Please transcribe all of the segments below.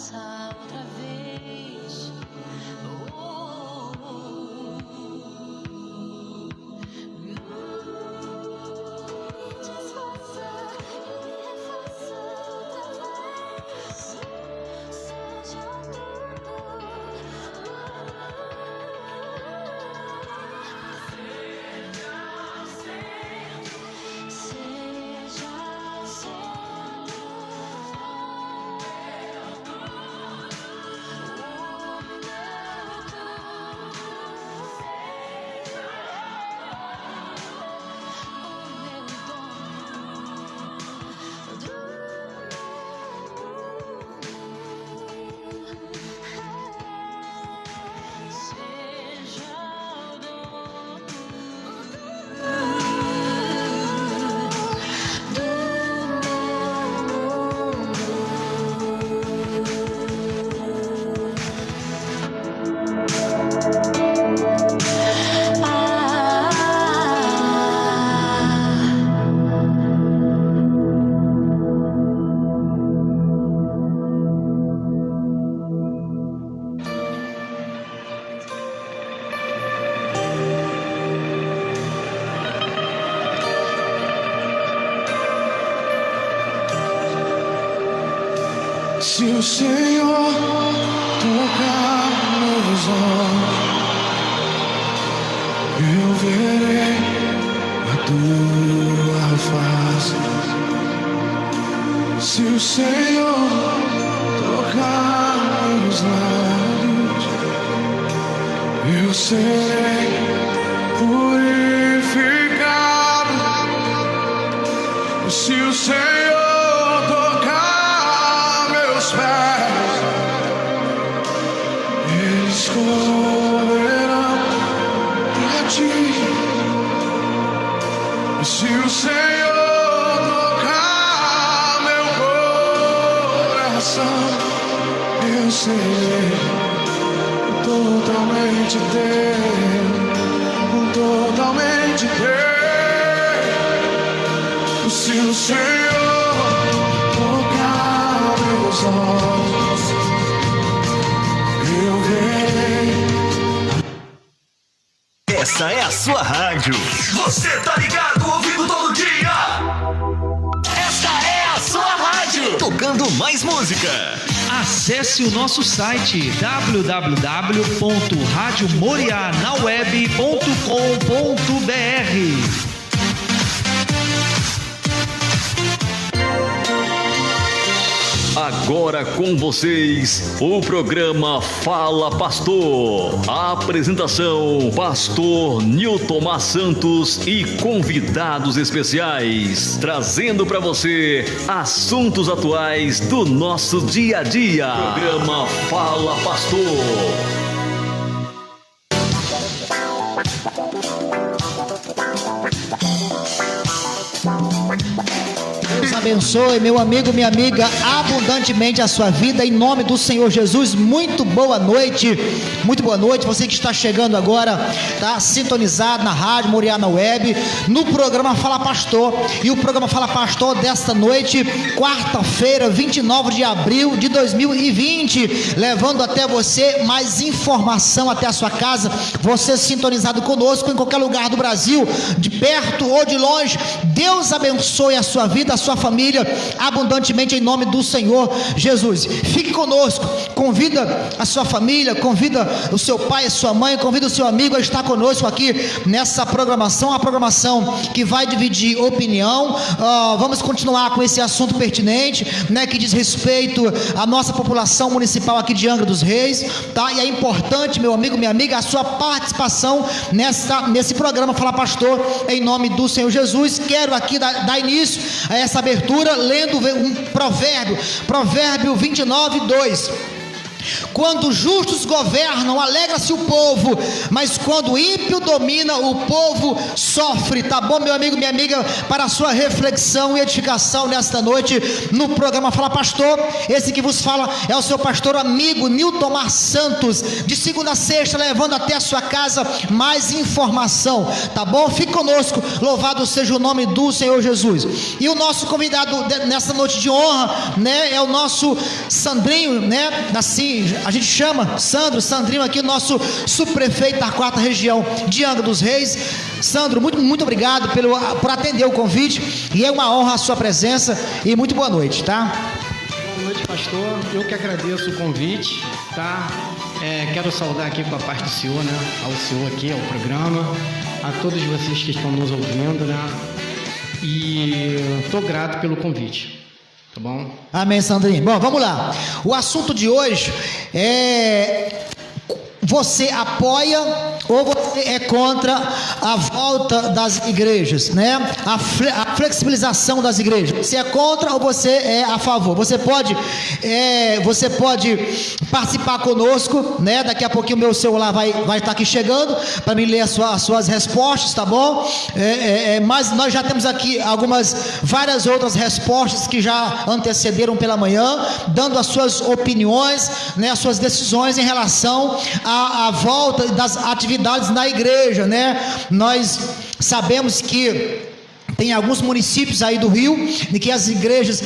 faça outra vez. Se o Senhor tocar meus olhos, eu verei a tua face. Se o Senhor tocar meus lábios, eu serei purificado. Se o Senhor pés, eles correrão a ti. Se o Senhor tocar meu coração, eu serei totalmente teu, totalmente teu. Se o Senhor tocar meus olhos, eu verei. Essa é a sua rádio. Você tá ligado, ouvindo todo dia. Esta é a sua rádio. Tocando mais música. Acesse o nosso site www.radiomorianaweb.com.br. Agora com vocês, o programa Fala Pastor. A apresentação, Pastor Nilton Santos e convidados especiais, trazendo para você assuntos atuais do nosso dia a dia. Programa Fala Pastor. Abençoe, meu amigo, minha amiga, abundantemente a sua vida, em nome do Senhor Jesus. Muito boa noite, você que está chegando agora, tá sintonizado na Rádio Moriana Web, no programa Fala Pastor. E o programa Fala Pastor desta noite, quarta-feira, 29 de abril de 2020, levando até você mais informação até a sua casa, você sintonizado conosco em qualquer lugar do Brasil, de perto ou de longe. Deus abençoe a sua vida, a sua família abundantemente em nome do Senhor Jesus. Fique conosco, convida a sua família, convida o seu pai, a sua mãe, convida o seu amigo a estar conosco aqui nessa programação, a programação que vai dividir opinião. Vamos continuar com esse assunto pertinente, né, que diz respeito à nossa população municipal aqui de Angra dos Reis, tá? E é importante, meu amigo, minha amiga, a sua participação nesse programa Fala Pastor, em nome do Senhor Jesus. Quero aqui dar início a essa abertura lendo um provérbio 29:2. Quando justos governam, alegra-se o povo, mas quando o ímpio domina, o povo sofre. Tá bom, meu amigo, minha amiga, para a sua reflexão e edificação nesta noite no programa Fala Pastor. Esse que vos fala é o seu pastor amigo Nilton Santos, de segunda a sexta, levando até a sua casa mais informação, tá bom? Fique conosco, louvado seja o nome do Senhor Jesus. E o nosso convidado nessa noite de honra, né, é o nosso Sandrinho, né, assim a gente chama Sandrinho aqui, nosso subprefeito da 4ª região de Angra dos Reis. Sandro, muito obrigado por atender o convite, e é uma honra a sua presença, e muito boa noite, tá? Boa noite, pastor. Eu que agradeço o convite, tá? Quero saudar aqui com a parte do senhor, né? Ao senhor aqui, ao programa, a todos vocês que estão nos ouvindo, né? E estou grato pelo convite. Tá bom? Amém, Sandrinho. Bom, vamos lá. O assunto de hoje é: você apoia ou você é contra a volta das igrejas, né? A flexibilização das igrejas. Você é contra ou você é a favor? Você pode participar conosco, né? Daqui a pouquinho o meu celular vai estar aqui chegando para me ler as suas respostas, tá bom? Mas nós já temos aqui várias outras respostas que já antecederam pela manhã, dando as suas opiniões, né? As suas decisões em relação a volta das atividades na igreja, né? Nós sabemos que tem alguns municípios aí do Rio em que as igrejas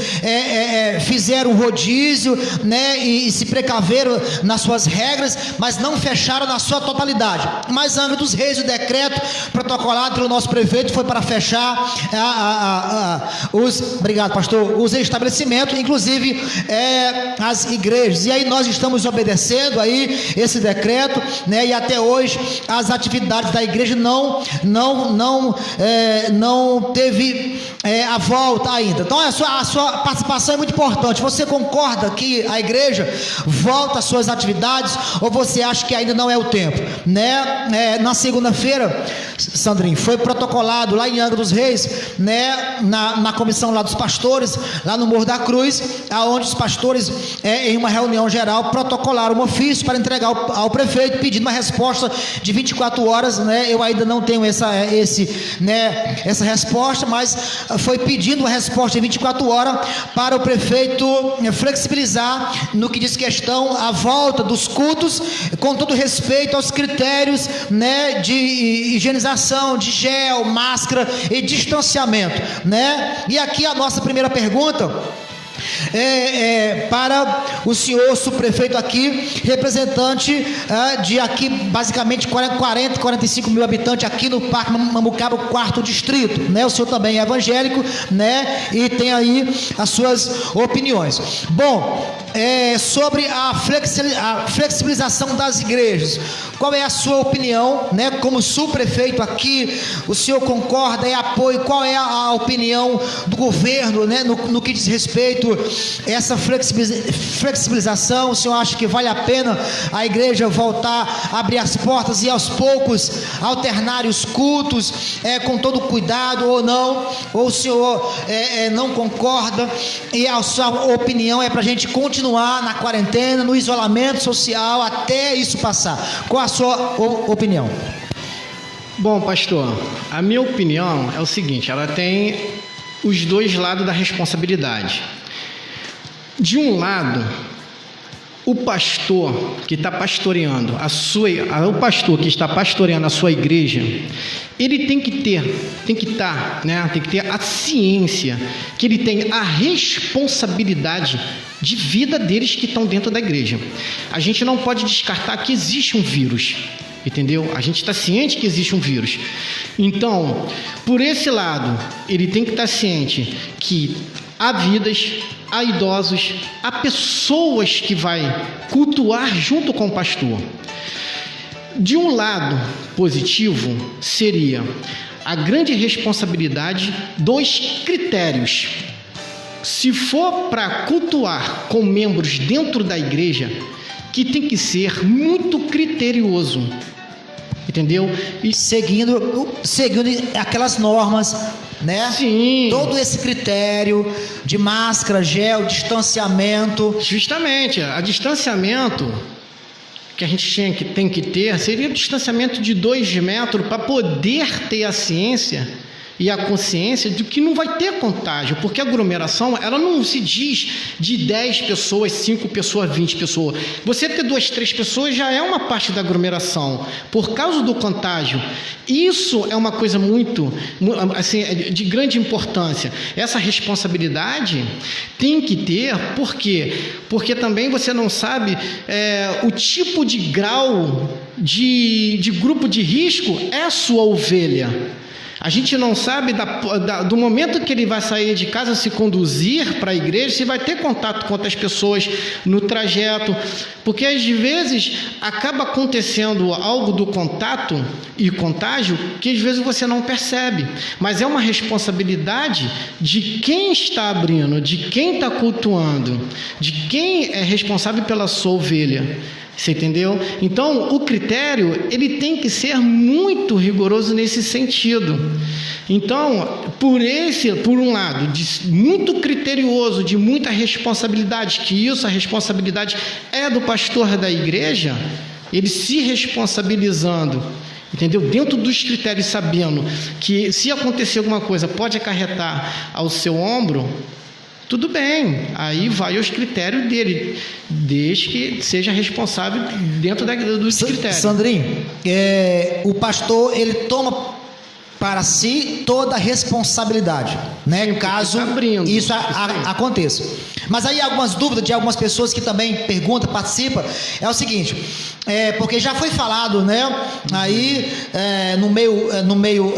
fizeram rodízio, né, e se precaveram nas suas regras, mas não fecharam na sua totalidade. Mas Angra dos Reis, o decreto protocolado pelo nosso prefeito foi para fechar obrigado, pastor, os estabelecimentos, inclusive as igrejas. E aí nós estamos obedecendo aí esse decreto, né, e até hoje as atividades da igreja não teve a volta ainda. Então a sua participação é muito importante. Você concorda que a igreja volta às suas atividades, ou você acha que ainda não é o tempo, né? Na segunda-feira, Sandrinho, foi protocolado lá em Angra dos Reis, né, na comissão lá dos pastores, lá no Morro da Cruz, aonde os pastores em uma reunião geral protocolaram um ofício para entregar ao prefeito, pedindo uma resposta de 24 horas, né? Eu ainda não tenho essa resposta, mas foi pedindo uma resposta em 24 horas para o prefeito flexibilizar no que diz questão à volta dos cultos, com todo respeito aos critérios, né, de higienização, de gel, máscara e distanciamento, né? E aqui a nossa primeira pergunta para o senhor subprefeito aqui, representante de aqui basicamente 45 mil habitantes aqui no Parque Mambucaba, 4º distrito, né? O senhor também é evangélico, né? E tem aí as suas opiniões. Bom, sobre a flexibilização das igrejas, qual é a sua opinião, né? Como subprefeito aqui, o senhor concorda, apoia? Qual é a opinião do governo, né? No que diz respeito essa flexibilização? O senhor acha que vale a pena a igreja voltar a abrir as portas e aos poucos alternar os cultos com todo cuidado, ou não? Ou o senhor não concorda e a sua opinião é para a gente continuar na quarentena, no isolamento social até isso passar? Qual a sua opinião? Bom, pastor, a minha opinião é o seguinte: ela tem os dois lados da responsabilidade. De um lado, o pastor que está pastoreando o pastor que está pastoreando a sua igreja, ele tem que ter a ciência que ele tem a responsabilidade de vida deles que estão dentro da igreja. A gente não pode descartar que existe um vírus, entendeu? A gente está ciente que existe um vírus. Então, por esse lado, ele tem que estar ciente que há vidas, há idosos, há pessoas que vai cultuar junto com o pastor. De um lado positivo seria a grande responsabilidade dos critérios. Se for para cultuar com membros dentro da igreja, que tem que ser muito criterioso, entendeu? E seguindo aquelas normas né? Sim. Todo esse critério de máscara, gel, distanciamento. Justamente, a distanciamento que a gente tem que ter seria o distanciamento de 2 metros para poder ter a ciência e a consciência de que não vai ter contágio, porque a aglomeração, ela não se diz de 10 pessoas, 5 pessoas, 20 pessoas. Você ter 2, 3 pessoas já é uma parte da aglomeração, por causa do contágio. Isso é uma coisa muito, assim, de grande importância. Essa responsabilidade tem que ter, por quê? Porque também você não sabe o tipo de grau de grupo de risco é a sua ovelha. A gente não sabe do momento que ele vai sair de casa, se conduzir para a igreja, se vai ter contato com outras pessoas no trajeto, porque às vezes acaba acontecendo algo do contato e contágio que às vezes você não percebe, mas é uma responsabilidade de quem está abrindo, de quem está cultuando, de quem é responsável pela sua ovelha. Você entendeu? Então, o critério, ele tem que ser muito rigoroso nesse sentido. Então, por um lado, muito criterioso, de muita responsabilidade, que isso, a responsabilidade é do pastor da igreja, ele se responsabilizando, entendeu? Dentro dos critérios, sabendo que se acontecer alguma coisa, pode acarretar ao seu ombro, tudo bem, aí vai os critérios dele, desde que seja responsável dentro dos critérios. Sandrinho, o pastor, ele toma para si toda a responsabilidade, né? Sim, caso tá abrindo, isso aconteça. Mas aí algumas dúvidas de algumas pessoas que também perguntam, participam, é o seguinte, porque já foi falado, né? Aí no meio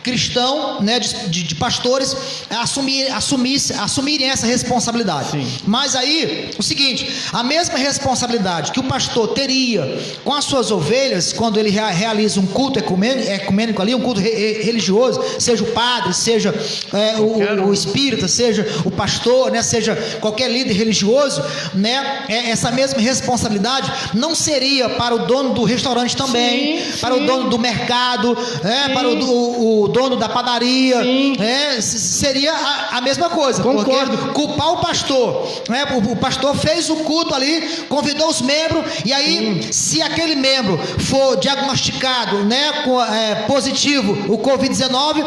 cristão, né, de pastores assumirem essa responsabilidade. Sim. Mas aí, o seguinte, a mesma responsabilidade que o pastor teria com as suas ovelhas, quando ele realiza um culto ecumênico ali, um culto religioso, seja o padre, seja o espírita, seja o pastor, né, seja qualquer líder religioso, né, essa mesma responsabilidade não seria para o dono do restaurante também, sim, para o dono do mercado, para o dono da padaria, seria a mesma coisa. Concordo. Porque culpar o pastor, né? O pastor fez o culto ali, convidou os membros, e aí se aquele membro for diagnosticado, né, com positivo o Covid-19,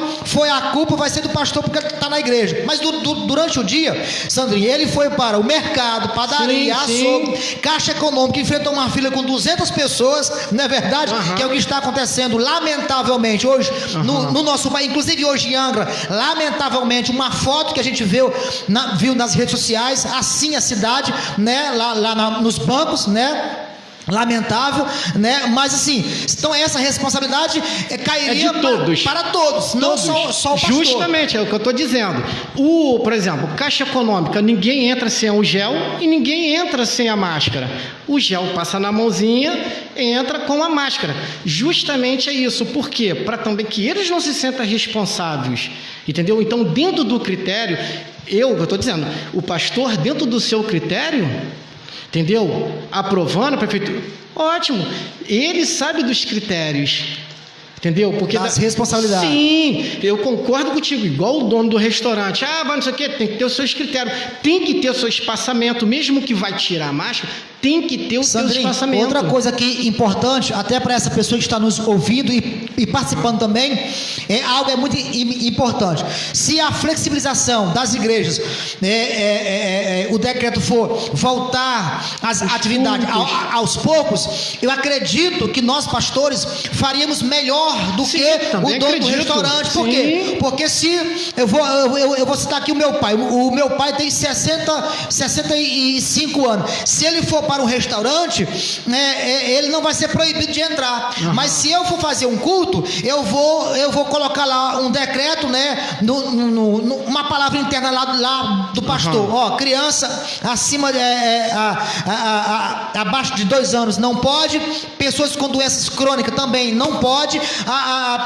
a culpa vai ser do pastor porque ele está na igreja. Mas durante o dia, Sandrinho, ele foi para o mercado, padaria, açougue, caixa econômica, enfrentou uma fila com 200 pessoas, não é verdade? Que é o que está acontecendo lamentavelmente hoje no nosso país, inclusive hoje em Angra, lamentavelmente, uma foto que a gente viu nas redes sociais, assim a cidade, né, lá nos bancos, né? Lamentável, né? Mas assim, então essa responsabilidade cairia para todos, não só o pastor. Justamente, é o que eu estou dizendo. Por exemplo, Caixa Econômica, ninguém entra sem o gel e ninguém entra sem a máscara. O gel passa na mãozinha, entra com a máscara. Justamente é isso. Por quê? Para também que eles não se sintam responsáveis, entendeu? Então, dentro do critério, eu estou dizendo, o pastor, dentro do seu critério, entendeu? Aprovando a prefeitura, ótimo, ele sabe dos critérios, entendeu? Porque das responsabilidades. Sim, eu concordo contigo, igual o dono do restaurante, vai não sei o que, tem que ter os seus critérios, tem que ter o seu espaçamento, mesmo que vai tirar a máscara, tem que ter o seu espaçamento. Outra coisa aqui importante, até para essa pessoa que está nos ouvindo e participando também, algo muito importante. Se a flexibilização das igrejas, o decreto for voltar às atividades aos poucos, eu acredito que nós pastores faríamos melhor do que o dono do restaurante. Por quê? Porque se eu vou citar aqui o meu pai. O meu pai tem 65 anos. Se ele for para um restaurante, ele não vai ser proibido de entrar. Mas se eu for fazer um culto, eu vou colocar lá um decreto, né, uma palavra interna lá do pastor. Criança acima abaixo de 2 anos não pode, pessoas com doenças crônicas também não pode,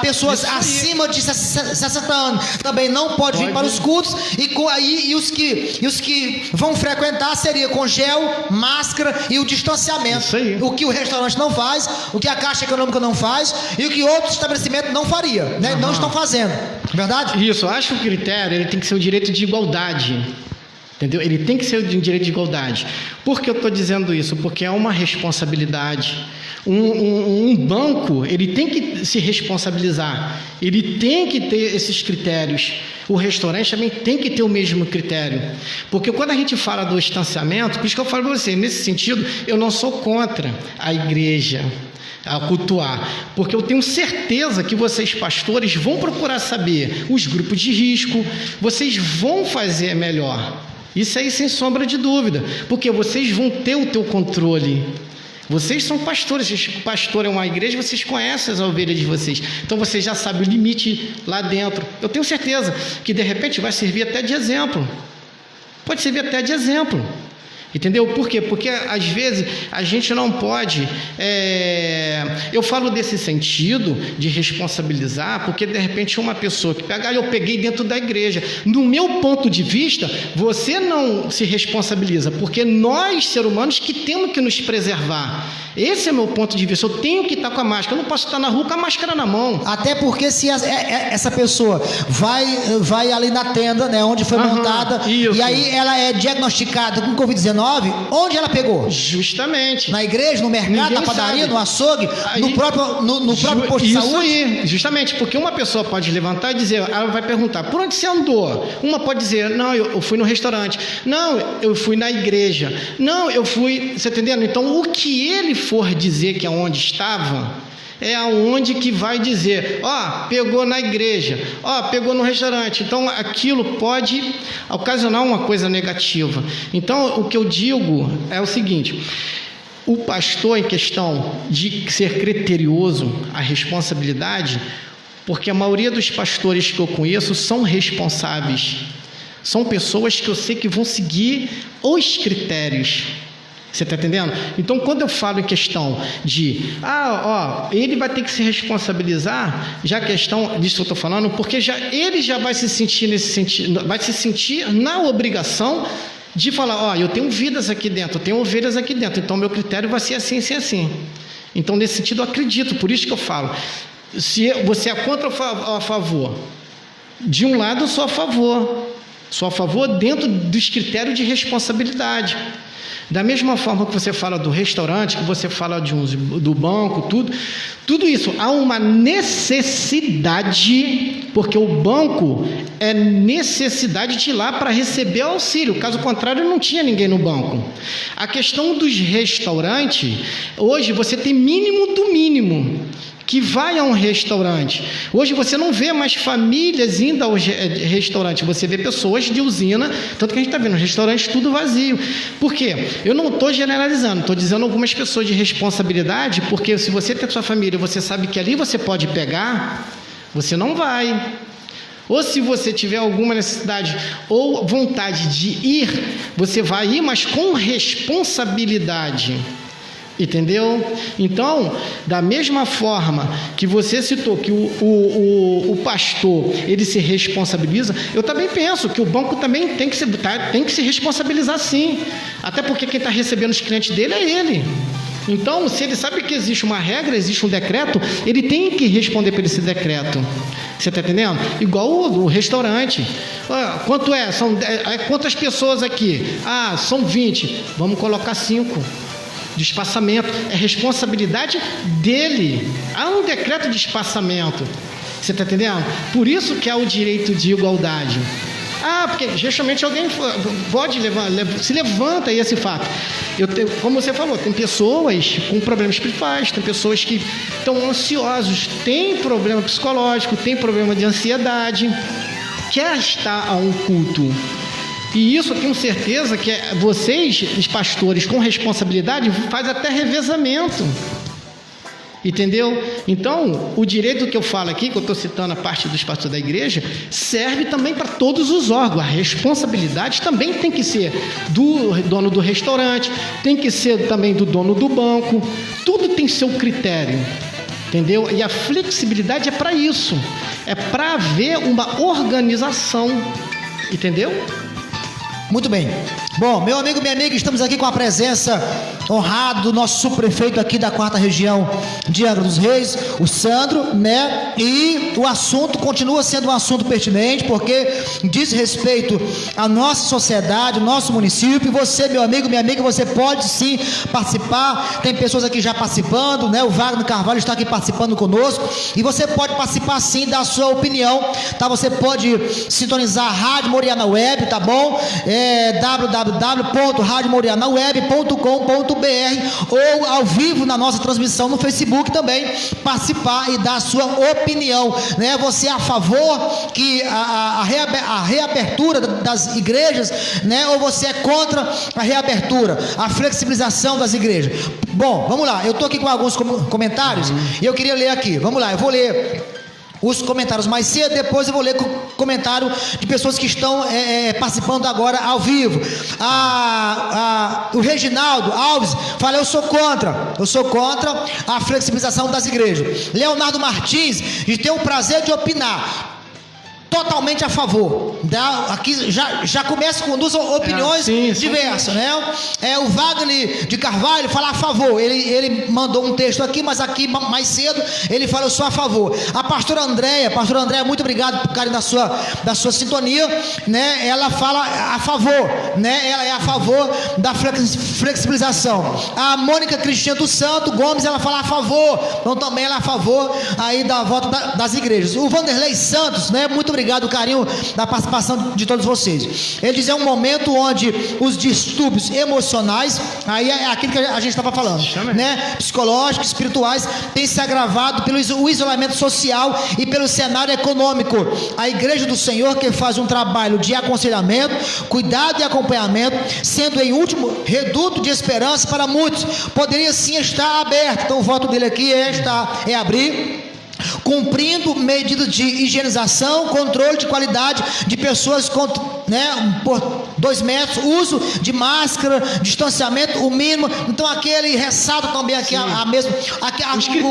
pessoas acima de 60 anos também não pode vir para os cultos, e os que vão frequentar seria com gel, máscara, e o distanciamento. Isso aí. O que o restaurante não faz, o que a Caixa Econômica não faz e o que outros estabelecimentos não faria, né? Não estão fazendo. Verdade? Isso, eu acho que o critério ele tem que ser o direito de igualdade. Entendeu? Ele tem que ser um direito de igualdade. Por que eu estou dizendo isso? Porque é uma responsabilidade. Um banco, ele tem que se responsabilizar. Ele tem que ter esses critérios. O restaurante também tem que ter o mesmo critério. Porque quando a gente fala do distanciamento, por isso que eu falo para você, nesse sentido, eu não sou contra a igreja a cultuar, porque eu tenho certeza que vocês pastores vão procurar saber os grupos de risco, vocês vão fazer melhor, isso aí sem sombra de dúvida, porque vocês vão ter o teu controle. Vocês são pastores, pastor é uma igreja, vocês conhecem as ovelhas de vocês, então vocês já sabem o limite lá dentro. Eu tenho certeza que de repente vai servir até de exemplo, pode servir até de exemplo. Entendeu? Por quê? Porque às vezes a gente não pode, eu falo desse sentido de responsabilizar, porque de repente uma pessoa que pega, eu peguei dentro da igreja, no meu ponto de vista, você não se responsabiliza, porque nós, seres humanos, que temos que nos preservar. Esse é o meu ponto de vista, eu tenho que estar com a máscara, eu não posso estar na rua com a máscara na mão. Até porque se essa pessoa vai ali na tenda, né, onde foi montada, isso. E aí ela é diagnosticada com Covid-19, onde ela pegou? Justamente. Na igreja, no mercado, Ninguém na padaria, sabe. no açougue, Aí, no próprio posto de isso saúde? aí, justamente, porque uma pessoa pode levantar e dizer, ela vai perguntar, por onde você andou? Uma pode dizer, não, eu fui no restaurante, não, eu fui na igreja, não, eu fui, você entendendo? Então, o que ele for dizer que é onde estava, é aonde que vai dizer, pegou na igreja, pegou no restaurante, então aquilo pode ocasionar uma coisa negativa. Então, o que eu digo é o seguinte, o pastor em questão de ser criterioso, a responsabilidade, porque a maioria dos pastores que eu conheço são responsáveis, são pessoas que eu sei que vão seguir os critérios. Você está entendendo? Então, quando eu falo em questão de, ele vai ter que se responsabilizar, já a questão disso que eu estou falando, porque ele já vai se sentir nesse sentido, vai se sentir na obrigação de falar, eu tenho vidas aqui dentro, eu tenho ovelhas aqui dentro, então meu critério vai ser assim, assim, assim. Então, nesse sentido, eu acredito, por isso que eu falo, se você é contra ou a favor, de um lado eu sou a favor dentro dos critérios de responsabilidade. Da mesma forma que você fala do restaurante, que você fala do banco, tudo isso, há uma necessidade, porque o banco é necessidade de ir lá para receber auxílio, caso contrário não tinha ninguém no banco. A questão dos restaurantes, hoje você tem mínimo do mínimo, que vai a um restaurante. Hoje você não vê mais famílias indo ao restaurante, você vê pessoas de usina, tanto que a gente está vendo restaurantes tudo vazio. Por quê? Eu não estou generalizando, estou dizendo algumas pessoas de responsabilidade, porque se você tem sua família, você sabe que ali você pode pegar, você não vai. Ou se você tiver alguma necessidade ou vontade de ir, você vai ir, mas com responsabilidade. Entendeu? Então, da mesma forma que você citou que o pastor, ele se responsabiliza, eu também penso que o banco também tem que se responsabilizar sim, até porque quem está recebendo os clientes dele é ele. Então, se ele sabe que existe uma regra, existe um decreto, ele tem que responder por esse decreto. Você está entendendo? Igual o restaurante. Quanto é? Quantas pessoas aqui? São 20. Vamos colocar 5. De espaçamento, é responsabilidade dele. Há um decreto de espaçamento. Você está entendendo? Por isso que há o direito de igualdade. Porque justamente alguém pode se levanta esse fato. Como você falou, tem pessoas com problemas espirituais, tem pessoas que estão ansiosos, tem problema psicológico, tem problema de ansiedade, quer estar a um culto. E isso eu tenho certeza que vocês, os pastores com responsabilidade, fazem até revezamento. Entendeu? Então, o direito que eu falo aqui, que eu estou citando a parte dos pastores da igreja, serve também para todos os órgãos. A responsabilidade também tem que ser do dono do restaurante, tem que ser também do dono do banco. Tudo tem seu critério. Entendeu? E a flexibilidade é para isso. É para haver uma organização. Entendeu? Muito bem. Bom, meu amigo, minha amiga, estamos aqui com a presença honrada do nosso subprefeito aqui da 4ª região de Angra dos Reis, o Sandro, né? E o assunto continua sendo um assunto pertinente, porque diz respeito à nossa sociedade, ao nosso município. E você, meu amigo, minha amiga, você pode sim participar. Tem pessoas aqui já participando, né? O Wagner Carvalho está aqui participando conosco. E você pode participar sim da sua opinião, tá? Você pode sintonizar a Rádio Moriana Web, tá bom? www.radiomorianaweb.com.br ou ao vivo na nossa transmissão no Facebook também, participar e dar a sua opinião, né? Você é a favor que a reabertura das igrejas, né? Ou você é contra a reabertura, a flexibilização das igrejas? Bom, vamos lá, eu estou aqui com alguns comentários e eu queria ler aqui, vamos lá, eu vou ler os comentários mais cedo, depois eu vou ler comentário de pessoas que estão participando agora ao vivo. O Reginaldo Alves fala: eu sou contra a flexibilização das igrejas. Leonardo Martins diz: tem o prazer de opinar. Totalmente a favor. Aqui já começa com duas opiniões diversas, né? O Wagner de Carvalho fala a favor. Ele mandou um texto aqui, mas aqui mais cedo ele fala: eu sou a favor. A pastora Andréia, muito obrigado por carinho da sua sintonia, né? Ela fala a favor, né? Ela é a favor da flexibilização. A Mônica Cristina do Santo Gomes, ela fala a favor. Então também ela é a favor aí da volta das igrejas. O Vanderlei Santos, né? Muito obrigado, o carinho da participação de todos vocês. Ele diz: é um momento onde os distúrbios emocionais, aí é aquilo que a gente estava falando, né? Psicológicos, espirituais, têm se agravado pelo isolamento social e pelo cenário econômico. A Igreja do Senhor, que faz um trabalho de aconselhamento, cuidado e acompanhamento, sendo em último reduto de esperança para muitos, poderia sim estar aberto. Então o voto dele aqui é abrir, cumprindo medidas de higienização, controle de qualidade de pessoas, né, por 2 metros, uso de máscara, distanciamento, o mínimo. Então aqui ele ressalta também aqui o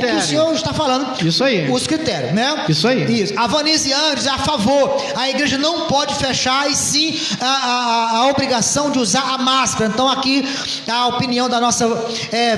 que o senhor está falando. Isso aí. Os critérios, né? Isso aí. Isso. A Vanise Andes é a favor. A igreja não pode fechar, e sim a obrigação de usar a máscara. Então aqui a opinião da nossa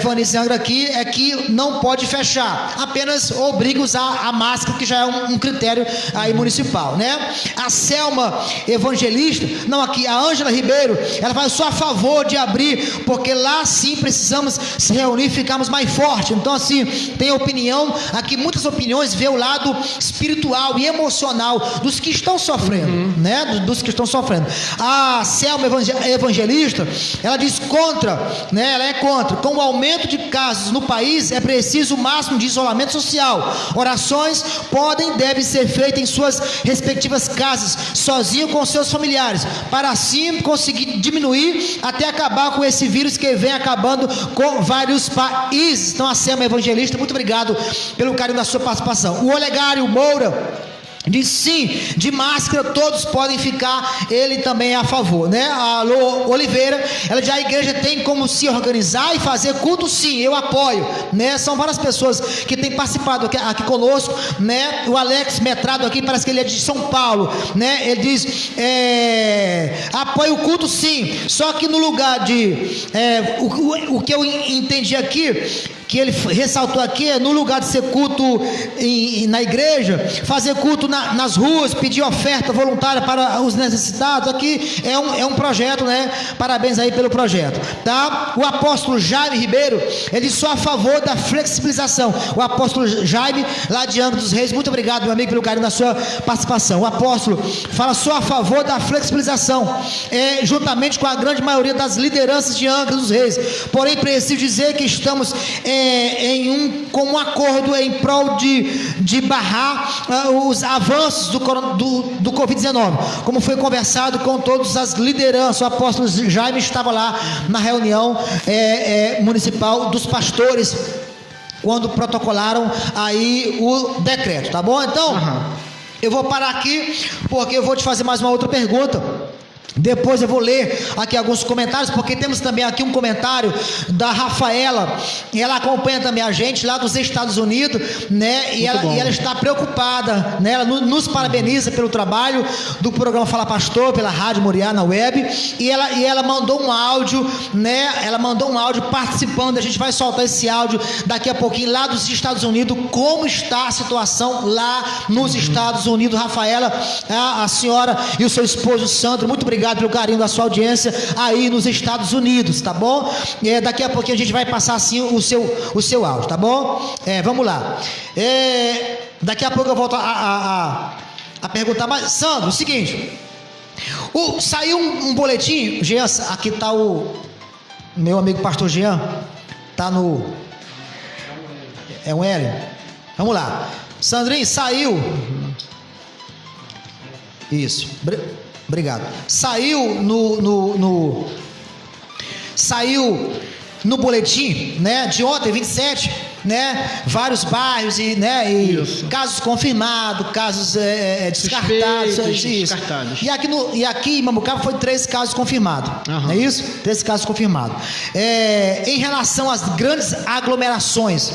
Vanise Angra aqui é que não pode fechar, apenas obriga a usar a máscara, que já é um critério aí municipal, né? A Selma Evangelista, não, aqui a Ângela Ribeiro, ela fala: eu sou a favor de abrir, porque lá sim precisamos se reunir e ficarmos mais fortes. Então assim, tem opinião aqui, muitas opiniões, vê o lado espiritual e emocional dos que estão sofrendo, né? Dos que estão sofrendo. A Selma Evangelista, ela diz contra, né? Ela é contra. Com o aumento de casos no país, é preciso o máximo de isolamento social. Orações podem e devem ser feitas em suas respectivas casas, sozinho com seus familiares, para assim conseguir diminuir até acabar com esse vírus que vem acabando com vários países. Então a Selma Evangelista, muito obrigado pelo carinho da sua participação. O Olegário Moura diz sim, de máscara todos podem ficar, ele também é a favor, né? A Lô Oliveira, ela diz: a igreja tem como se organizar e fazer culto, sim, eu apoio, né? São várias pessoas que têm participado aqui conosco, né? O Alex Metrado aqui, parece que ele é de São Paulo, né? Ele diz: apoio o culto, sim, só que no lugar de o que eu entendi aqui, que ele ressaltou aqui, é no lugar de ser culto na igreja, fazer culto nas ruas, pedir oferta voluntária para os necessitados. Aqui é um projeto, né? Parabéns aí pelo projeto, tá? O apóstolo Jaime Ribeiro, ele só a favor da flexibilização. O apóstolo Jaime, lá de Angra dos Reis, muito obrigado, meu amigo, pelo carinho da sua participação. O apóstolo fala só a favor da flexibilização, juntamente com a grande maioria das lideranças de Angra dos Reis. Porém, preciso dizer que estamos em comum acordo em prol de barrar os avanços do Covid-19, como foi conversado com todas as lideranças. O apóstolo Jaime estava lá na reunião municipal dos pastores, quando protocolaram aí o decreto, tá bom? Então, eu vou parar aqui, porque eu vou te fazer mais uma outra pergunta. Depois eu vou ler aqui alguns comentários, porque temos também aqui um comentário da Rafaela, e ela acompanha também a gente lá dos Estados Unidos, né? E ela está preocupada, né? Ela nos parabeniza pelo trabalho do programa Fala Pastor, pela Rádio Moriá na web, e ela mandou um áudio, né? Ela mandou um áudio participando. A gente vai soltar esse áudio daqui a pouquinho lá dos Estados Unidos, como está a situação lá nos Estados Unidos. Rafaela, a senhora e o seu esposo Sandro, muito obrigado pelo carinho da sua audiência aí nos Estados Unidos, tá bom? Daqui a pouquinho a gente vai passar assim o seu áudio, tá bom? Vamos lá. Daqui a pouco eu volto a perguntar, mas Sandro, o seguinte, saiu um boletim, Jean, aqui tá o meu amigo pastor Jean, tá no... É um L? Vamos lá. Sandrinho, saiu... Isso, obrigado. Saiu no boletim, né, de ontem, 27, né, vários bairros e casos confirmados, casos descartados, descartados. E aqui em Mamucaba foi 3 casos confirmados, não é isso? 3 casos confirmados. Em relação às grandes aglomerações,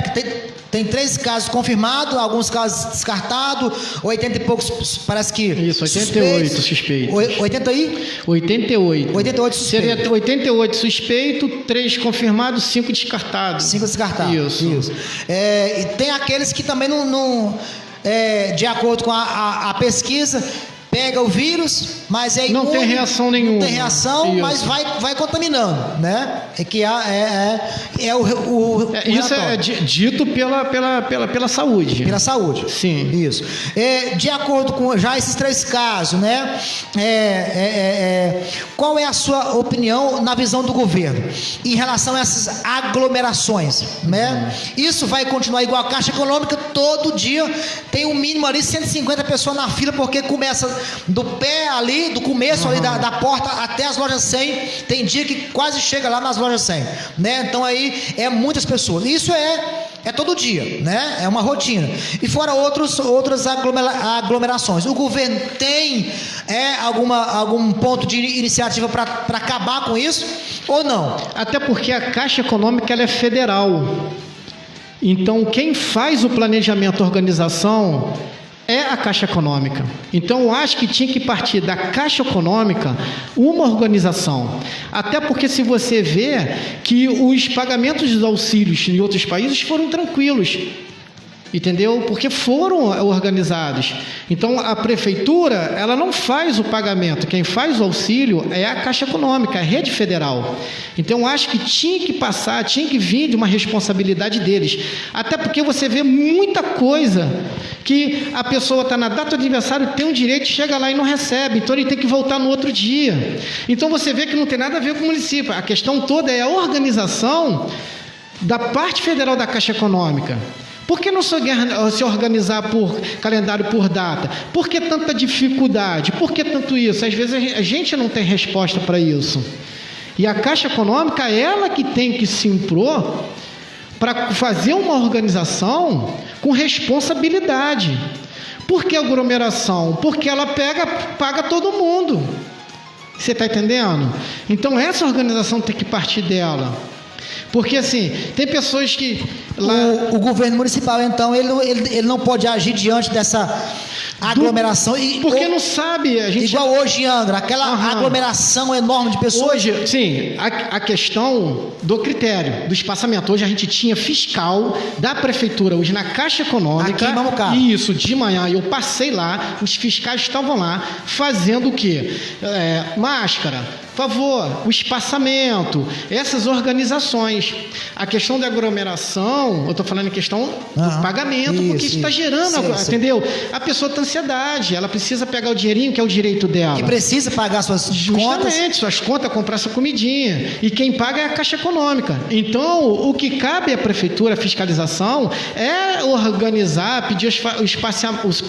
porque tem 3 casos confirmados, alguns casos descartados, 80 e poucos, parece que... Isso, 88 suspeitos. 80 aí? 88. 88 suspeitos. Seria 88 suspeitos, 3 confirmados, 5 descartados. 5 descartados. Isso. E tem aqueles que também não de acordo com a pesquisa, pega o vírus, mas é não tem reação nenhuma. Não tem reação, isso. Mas vai contaminando, né? Isso é dito pela saúde. Pela saúde. Sim. Isso. De acordo com já esses 3 casos, né? Qual é a sua opinião na visão do governo em relação a essas aglomerações, né? Isso vai continuar igual a Caixa Econômica, todo dia tem um mínimo ali 150 pessoas na fila, porque começa do pé ali, do começo ali da porta até as lojas 100, tem dia que quase chega lá nas lojas 100, né? Então aí muitas pessoas, isso é todo dia, né? É uma rotina. E fora outras aglomerações, o governo tem algum ponto de iniciativa para acabar com isso ou não? Até porque a Caixa Econômica ela é federal, então quem faz o planejamento, a organização é a Caixa Econômica. Então eu acho que tinha que partir da Caixa Econômica uma organização. Até porque se você vê que os pagamentos dos auxílios em outros países foram tranquilos, entendeu? Porque foram organizados. Então a prefeitura, ela não faz o pagamento, quem faz o auxílio é a Caixa Econômica, a rede federal. Então eu acho que tinha que vir de uma responsabilidade deles. Até porque você vê muita coisa que a pessoa está na data do aniversário, tem um direito, chega lá e não recebe, então ele tem que voltar no outro dia. Então você vê que não tem nada a ver com o município. A questão toda é a organização da parte federal da Caixa Econômica. Por que não se organizar por calendário, por data? Por que tanta dificuldade? Por que tanto isso? Às vezes a gente não tem resposta para isso. E a Caixa Econômica, ela que tem que se impor para fazer uma organização com responsabilidade. Por que aglomeração? Porque ela paga todo mundo. Você está entendendo? Então essa organização tem que partir dela. Porque assim, tem pessoas que o governo municipal, então, ele não pode agir diante dessa aglomeração. Porque não sabe. Igual hoje em Angra, aquela aglomeração enorme de pessoas. Hoje, sim, a questão do critério, do espaçamento. Hoje a gente tinha fiscal da prefeitura, hoje na Caixa Econômica. Aqui em Mamucaba. Isso, de manhã eu passei lá, os fiscais estavam lá fazendo o quê? Máscara, favor, o espaçamento, essas organizações. A questão da aglomeração, eu estou falando em questão do pagamento, porque isso está gerando, entendeu? A pessoa tem ansiedade, ela precisa pegar o dinheirinho, que é o direito dela. Que precisa pagar suas contas. Justamente, suas contas, comprar sua comidinha. E quem paga é a Caixa Econômica. Então, o que cabe à prefeitura, a fiscalização, é organizar, pedir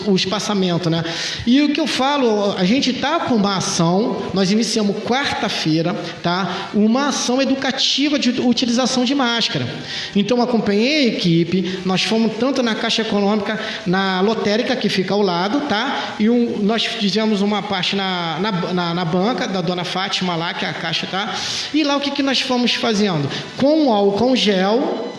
o espaçamento, né? E o que eu falo, a gente está com uma ação, nós iniciamos quarta-feira, tá? Uma ação educativa de utilização de máscara. Então, acompanhei a equipe, nós fomos tanto na Caixa Econômica, na lotérica que fica ao lado, lado, tá? E nós fizemos uma parte na banca da dona Fátima lá, que é a caixa, tá? E lá o que nós fomos fazendo? Com álcool gel,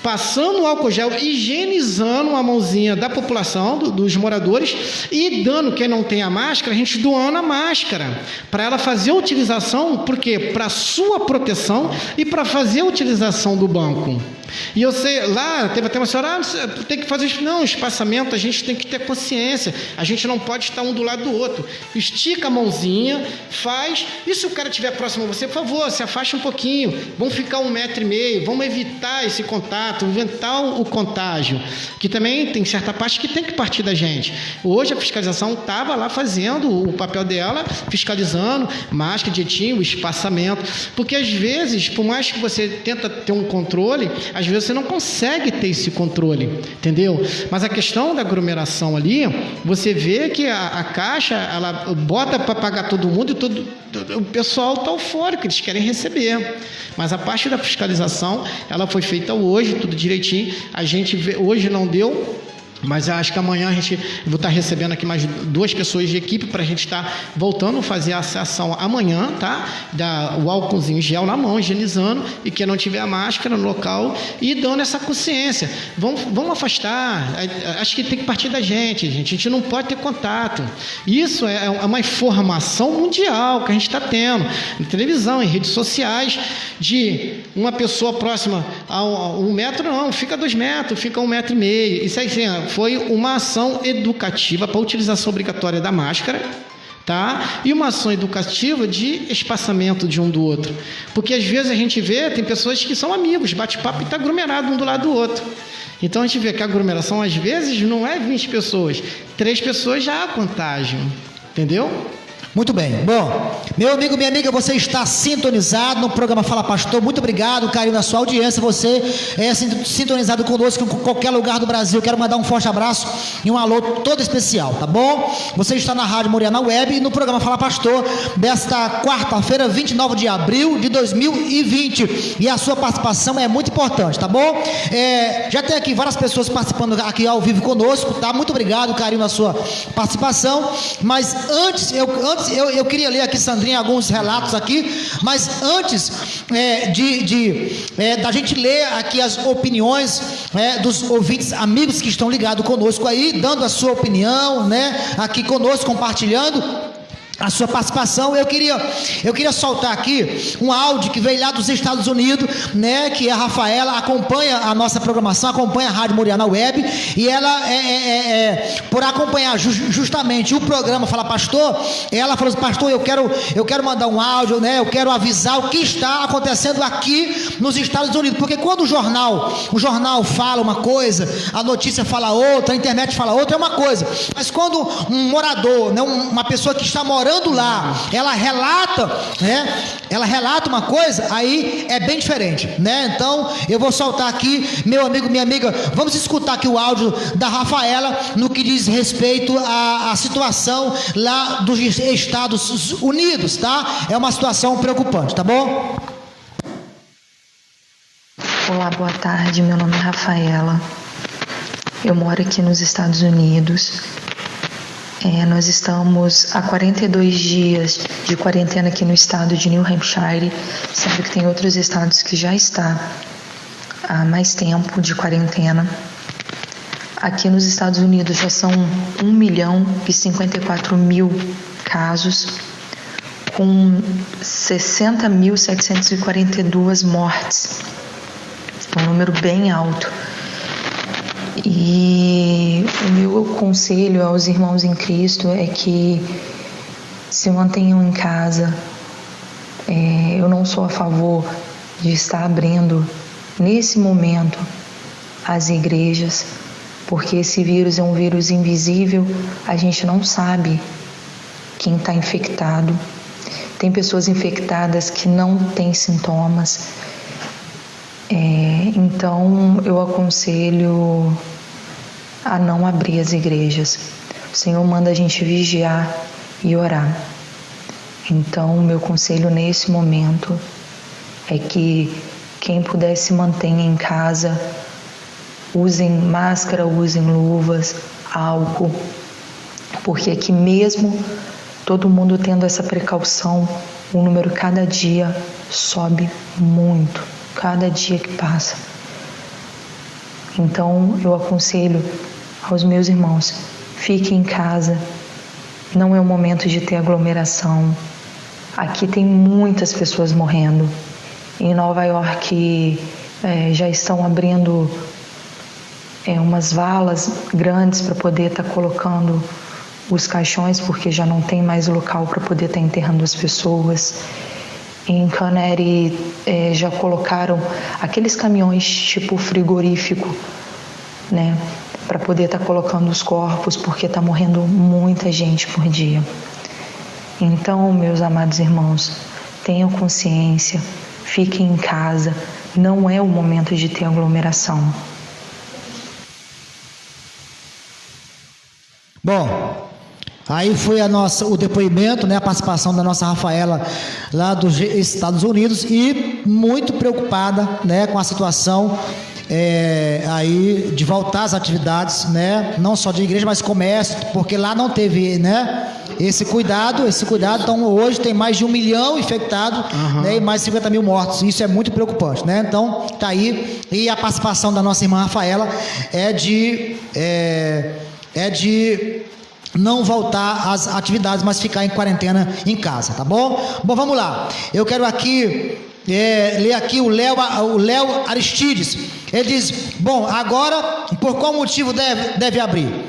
passando o álcool gel, higienizando a mãozinha da população, dos moradores, e dando, quem não tem a máscara, a gente doando a máscara, para ela fazer a utilização, por quê? Para sua proteção e para fazer a utilização do banco. E eu sei, lá teve até uma senhora, tem que fazer isso. Não, espaçamento, a gente tem que ter consciência, a gente não pode estar um do lado do outro. Estica a mãozinha, faz, e se o cara estiver próximo a você, por favor, se afaste um pouquinho, vamos ficar 1,5 metro, vamos evitar esse contato, evitar o contágio, que também tem certa parte que tem que partir da gente. Hoje a fiscalização estava lá fazendo o papel dela, fiscalizando, máscara, jeitinho, espaçamento, porque às vezes, por mais que você tenta ter um controle, às vezes você não consegue ter esse controle, entendeu? Mas a questão da aglomeração ali, você vê que a Caixa, ela bota para pagar todo mundo e o pessoal está eufórico, eles querem receber. Mas a parte da fiscalização, ela foi feita hoje, tudo direitinho. A gente vê, hoje não deu, mas acho que amanhã vou estar recebendo aqui mais 2 pessoas de equipe para a gente estar voltando a fazer a ação amanhã, tá? O álcoolzinho gel na mão, higienizando, e quem não tiver a máscara no local e dando essa consciência. Vamos afastar, acho que tem que partir da gente, a gente não pode ter contato. Isso é uma informação mundial que a gente está tendo, na televisão, em redes sociais, de uma pessoa próxima a 1 metro, não, fica 2 metros, fica 1,5 metro. Isso aí, assim, foi uma ação educativa para a utilização obrigatória da máscara, tá? E uma ação educativa de espaçamento de um do outro. Porque às vezes a gente vê, tem pessoas que são amigos, bate-papo e está aglomerado um do lado do outro. Então a gente vê que a aglomeração às vezes não é 20 pessoas, 3 pessoas já há contágio, entendeu? Muito bem. Bom, meu amigo, minha amiga, você está sintonizado no programa Fala Pastor. Muito obrigado, carinho da sua audiência. Você é sintonizado conosco em qualquer lugar do Brasil. Quero mandar um forte abraço e um alô todo especial, tá bom? Você está na Rádio Moriana Web e no programa Fala Pastor desta quarta-feira, 29 de abril de 2020. E a sua participação é muito importante, tá bom? Já tem aqui várias pessoas participando aqui ao vivo conosco, tá? Muito obrigado, carinho da sua participação. Mas antes eu queria ler aqui, Sandrinha, alguns relatos aqui, mas antes da gente ler aqui as opiniões dos ouvintes, amigos que estão ligados conosco aí, dando a sua opinião, né, aqui conosco, compartilhando a sua participação, eu queria soltar aqui um áudio que veio lá dos Estados Unidos, né, que a Rafaela acompanha a nossa programação, acompanha a Rádio Moriana Web, e ela, por acompanhar justamente o programa Fala Pastor, ela falou assim: pastor, eu quero mandar um áudio, né, eu quero avisar o que está acontecendo aqui nos Estados Unidos, porque quando o jornal fala uma coisa, a notícia fala outra, a internet fala outra, é uma coisa, mas quando um morador, né, uma pessoa que está morando lá, ela relata uma coisa, aí é bem diferente, né? Então eu vou soltar aqui, meu amigo, minha amiga, vamos escutar aqui o áudio da Rafaela no que diz respeito à situação lá dos Estados Unidos, tá? É uma situação preocupante, tá bom? Olá, boa tarde, meu nome é Rafaela, eu moro aqui nos Estados Unidos. Nós estamos há 42 dias de quarentena aqui no estado de New Hampshire, sendo que tem outros estados que já está há mais tempo de quarentena. Aqui nos Estados Unidos já são 1.054.000 casos, com 60.742 mortes. É um número bem alto. E o meu conselho aos irmãos em Cristo é que se mantenham em casa. Eu não sou a favor de estar abrindo nesse momento as igrejas, porque esse vírus é um vírus invisível, a gente não sabe quem está infectado. Tem pessoas infectadas que não têm sintomas. Então eu aconselho a não abrir as igrejas. O Senhor manda a gente vigiar e orar. Então o meu conselho nesse momento é que quem puder se mantenha em casa, usem máscara, usem luvas, álcool, porque aqui mesmo, todo mundo tendo essa precaução, o número cada dia sobe muito, cada dia que passa. Então eu aconselho aos meus irmãos, fiquem em casa, não é o momento de ter aglomeração. Aqui tem muitas pessoas morrendo. Em Nova York já estão abrindo umas valas grandes para poder estar colocando os caixões, porque já não tem mais local para poder estar enterrando as pessoas. Em Canary já colocaram aqueles caminhões tipo frigorífico, né, para poder estar colocando os corpos, porque está morrendo muita gente por dia. Então, meus amados irmãos, tenham consciência, fiquem em casa, não é o momento de ter aglomeração. Bom, aí foi o depoimento, né, a participação da nossa Rafaela lá dos Estados Unidos, e muito preocupada, né, com a situação aí de voltar às atividades, né, não só de igreja, mas comércio, porque lá não teve, né, esse cuidado. Então hoje tem mais de 1 milhão infectados, né, e mais de 50 mil mortos. Isso é muito preocupante, né? Então tá aí, e a participação da nossa irmã Rafaela é de não voltar às atividades, mas ficar em quarentena em casa, tá bom? Bom, vamos lá. Eu quero aqui ler aqui o Léo Aristides. Ele diz: bom, agora por qual motivo deve abrir?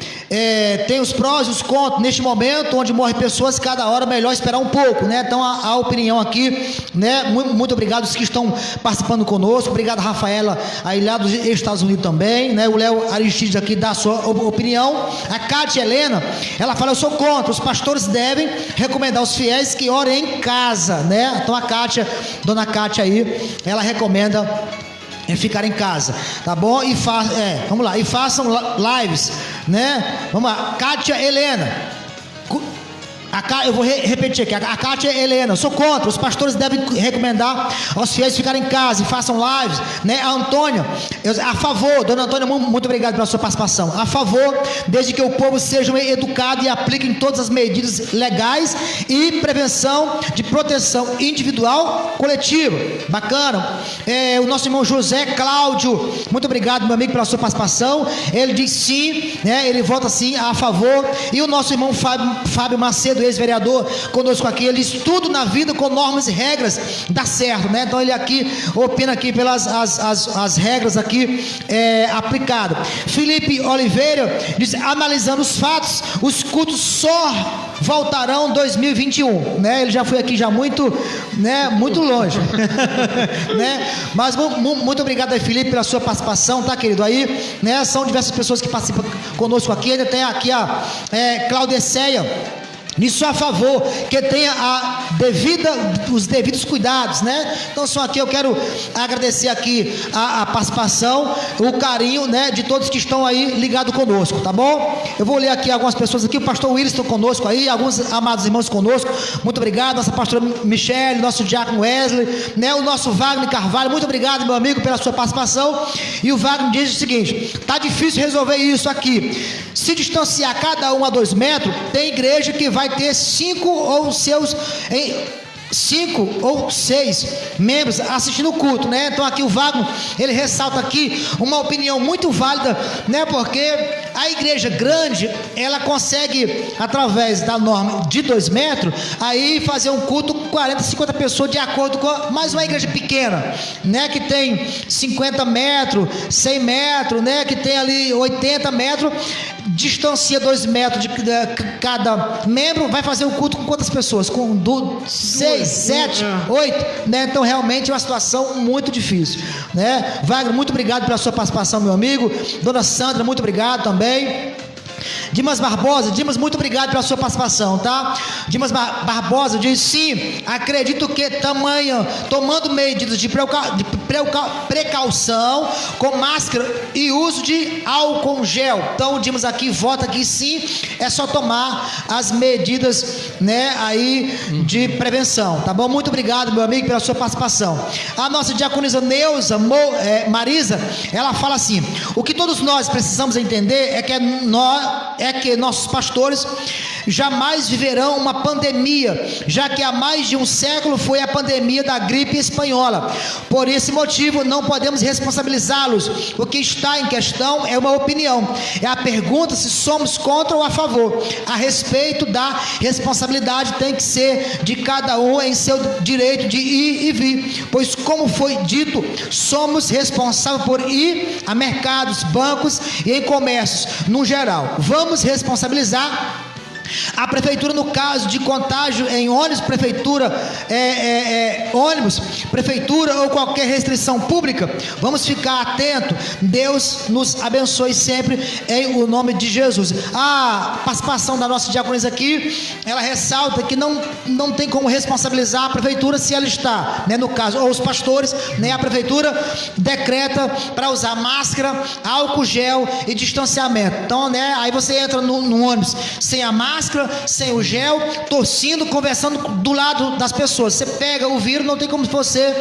Tem os prós e os contras neste momento, onde morrem pessoas, cada hora melhor esperar um pouco, né? Então a opinião aqui, né? Muito obrigado aos que estão participando conosco. Obrigado, Rafaela, aí lá dos Estados Unidos também, né? O Léo Aristides aqui dá a sua opinião. A Cátia Helena, ela fala: eu sou contra, os pastores devem recomendar aos fiéis que orem em casa, né? Então a Cátia, dona Cátia aí, ela recomenda ficar em casa, tá bom? E vamos lá, e façam lives, né? Vamos lá, Cátia Helena, eu vou repetir aqui, a Cátia Helena: sou contra, os pastores devem recomendar aos fiéis ficarem em casa e façam lives, né? A Antônia, a favor. Dona Antônia, muito obrigado pela sua participação. A favor, desde que o povo seja educado e apliquem todas as medidas legais e prevenção de proteção individual coletiva. Bacana. O nosso irmão José Cláudio, muito obrigado, meu amigo, pela sua participação. Ele diz sim, né? Ele vota sim, a favor. E o nosso irmão Fábio Macedo, ex-vereador, conosco aqui, ele diz: tudo na vida com normas e regras dá certo, né? Então ele aqui opina aqui pelas as regras aqui aplicadas. Felipe Oliveira diz: analisando os fatos, os cultos só voltarão em 2021, né? Ele já foi aqui já muito, né, muito longe, né? Mas muito obrigado aí, Felipe, pela sua participação, tá, querido? Aí, né, são diversas pessoas que participam conosco aqui. Ainda tem aqui a Claudeceia. Nisso a favor, que tenha os devidos cuidados, né? Então só aqui eu quero agradecer aqui a participação, o carinho, né, de todos que estão aí ligados conosco, tá bom? Eu vou ler aqui algumas pessoas aqui. O pastor Wilson conosco aí, alguns amados irmãos conosco, muito obrigado. Nossa pastora Michele, nosso diácono Wesley, né? O nosso Wagner Carvalho, muito obrigado, meu amigo, pela sua participação. E o Wagner diz o seguinte: tá difícil resolver isso aqui. Se distanciar cada um a 2 metros, tem igreja que vai ter 5 ou 6 membros assistindo o culto, né? Então aqui o Wagner, ele ressalta aqui uma opinião muito válida, né? Porque a igreja grande, ela consegue, através da norma de 2 metros, aí fazer um culto com 40, 50 pessoas, de acordo com mais uma igreja pequena, né? Que tem 50 metros, 100 metros, né? Que tem ali 80 metros, distancia 2 metros de cada membro, vai fazer um culto com quantas pessoas? Com 6, 7, 8, né? Então realmente é uma situação muito difícil, né? Wagner, muito obrigado pela sua participação, meu amigo. Dona Sandra, muito obrigado também. Dimas Barbosa, Dimas, muito obrigado pela sua participação, tá? Dimas Barbosa diz: sim, acredito que tomando medidas de precaução, com máscara e uso de álcool gel. Então o Dimas aqui vota que sim, é só tomar as medidas, né, aí de prevenção, tá bom? Muito obrigado, meu amigo, pela sua participação. A nossa diaconisa Neuza Marisa, ela fala assim: o que todos nós precisamos entender é que é que nossos pastores jamais viverão uma pandemia, já que há mais de um século foi a pandemia da gripe espanhola. Por esse motivo, não podemos responsabilizá-los. O que está em questão é uma opinião. É a pergunta se somos contra ou a favor. A respeito da responsabilidade tem que ser de cada um em seu direito de ir e vir, pois, como foi dito, somos responsáveis por ir a mercados, bancos e em comércios no geral. Vamos responsabilizar a prefeitura no caso de contágio em ônibus, prefeitura ou qualquer restrição pública. Vamos ficar atento. Deus nos abençoe sempre em o nome de Jesus. A participação da nossa diaconisa aqui, ela ressalta que não tem como responsabilizar a prefeitura se ela está, né, no caso, ou os pastores, né, a prefeitura decreta para usar máscara, álcool gel e distanciamento. Então, né, aí você entra no ônibus sem a máscara, sem o gel, tossindo, conversando do lado das pessoas. Você pega o vírus, não tem como você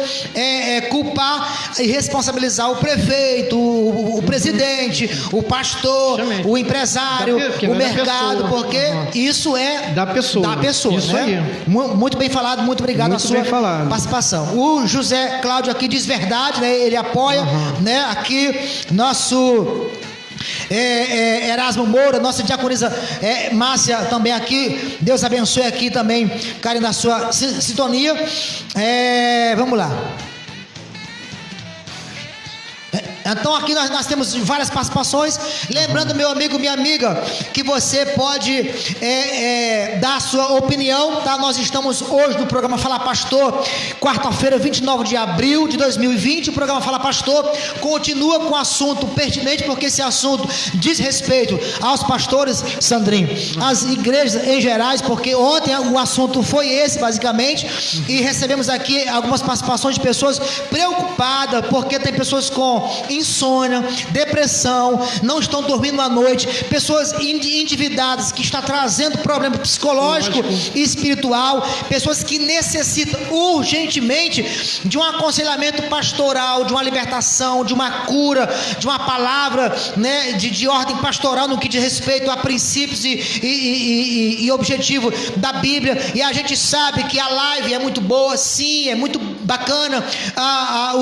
culpar e responsabilizar o prefeito, o presidente, o pastor, o empresário, o mercado, porque isso é da pessoa. Isso, né? Aí. Muito bem falado, muito obrigado muito pela sua participação. O José Cláudio aqui diz verdade, né? Ele apoia, né? Aqui nosso Erasmo Moura, nossa diaconisa Márcia também aqui, Deus abençoe aqui também, carinho da sua sintonia. Vamos lá. Então aqui nós temos várias participações. Lembrando, meu amigo, minha amiga, que você pode dar a sua opinião, tá? Nós estamos hoje no programa Fala Pastor, quarta-feira, 29 de abril de 2020. O programa Fala Pastor continua com assunto pertinente, porque esse assunto diz respeito aos pastores, Sandrinho, às igrejas em gerais, porque ontem o assunto foi esse, basicamente, e recebemos aqui algumas participações de pessoas preocupadas, porque tem pessoas com insônia, depressão, não estão dormindo à noite, pessoas endividadas que estão trazendo problema psicológico e espiritual, pessoas que necessitam urgentemente de um aconselhamento pastoral, de uma libertação, de uma cura, de uma palavra, né, de ordem pastoral no que diz respeito a princípios e objetivo da Bíblia. E a gente sabe que a live é muito boa, sim, é muito bacana,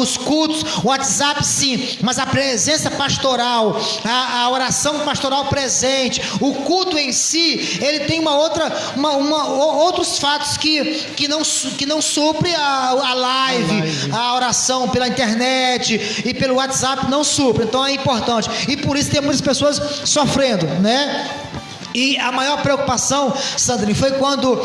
os cultos, o WhatsApp, sim, mas a presença pastoral, a oração pastoral presente, o culto em si, ele tem outros fatos que não supre a live, a oração pela internet e pelo WhatsApp não supre. Então é importante, e por isso tem muitas pessoas sofrendo, né? E a maior preocupação, Sandrinho, foi quando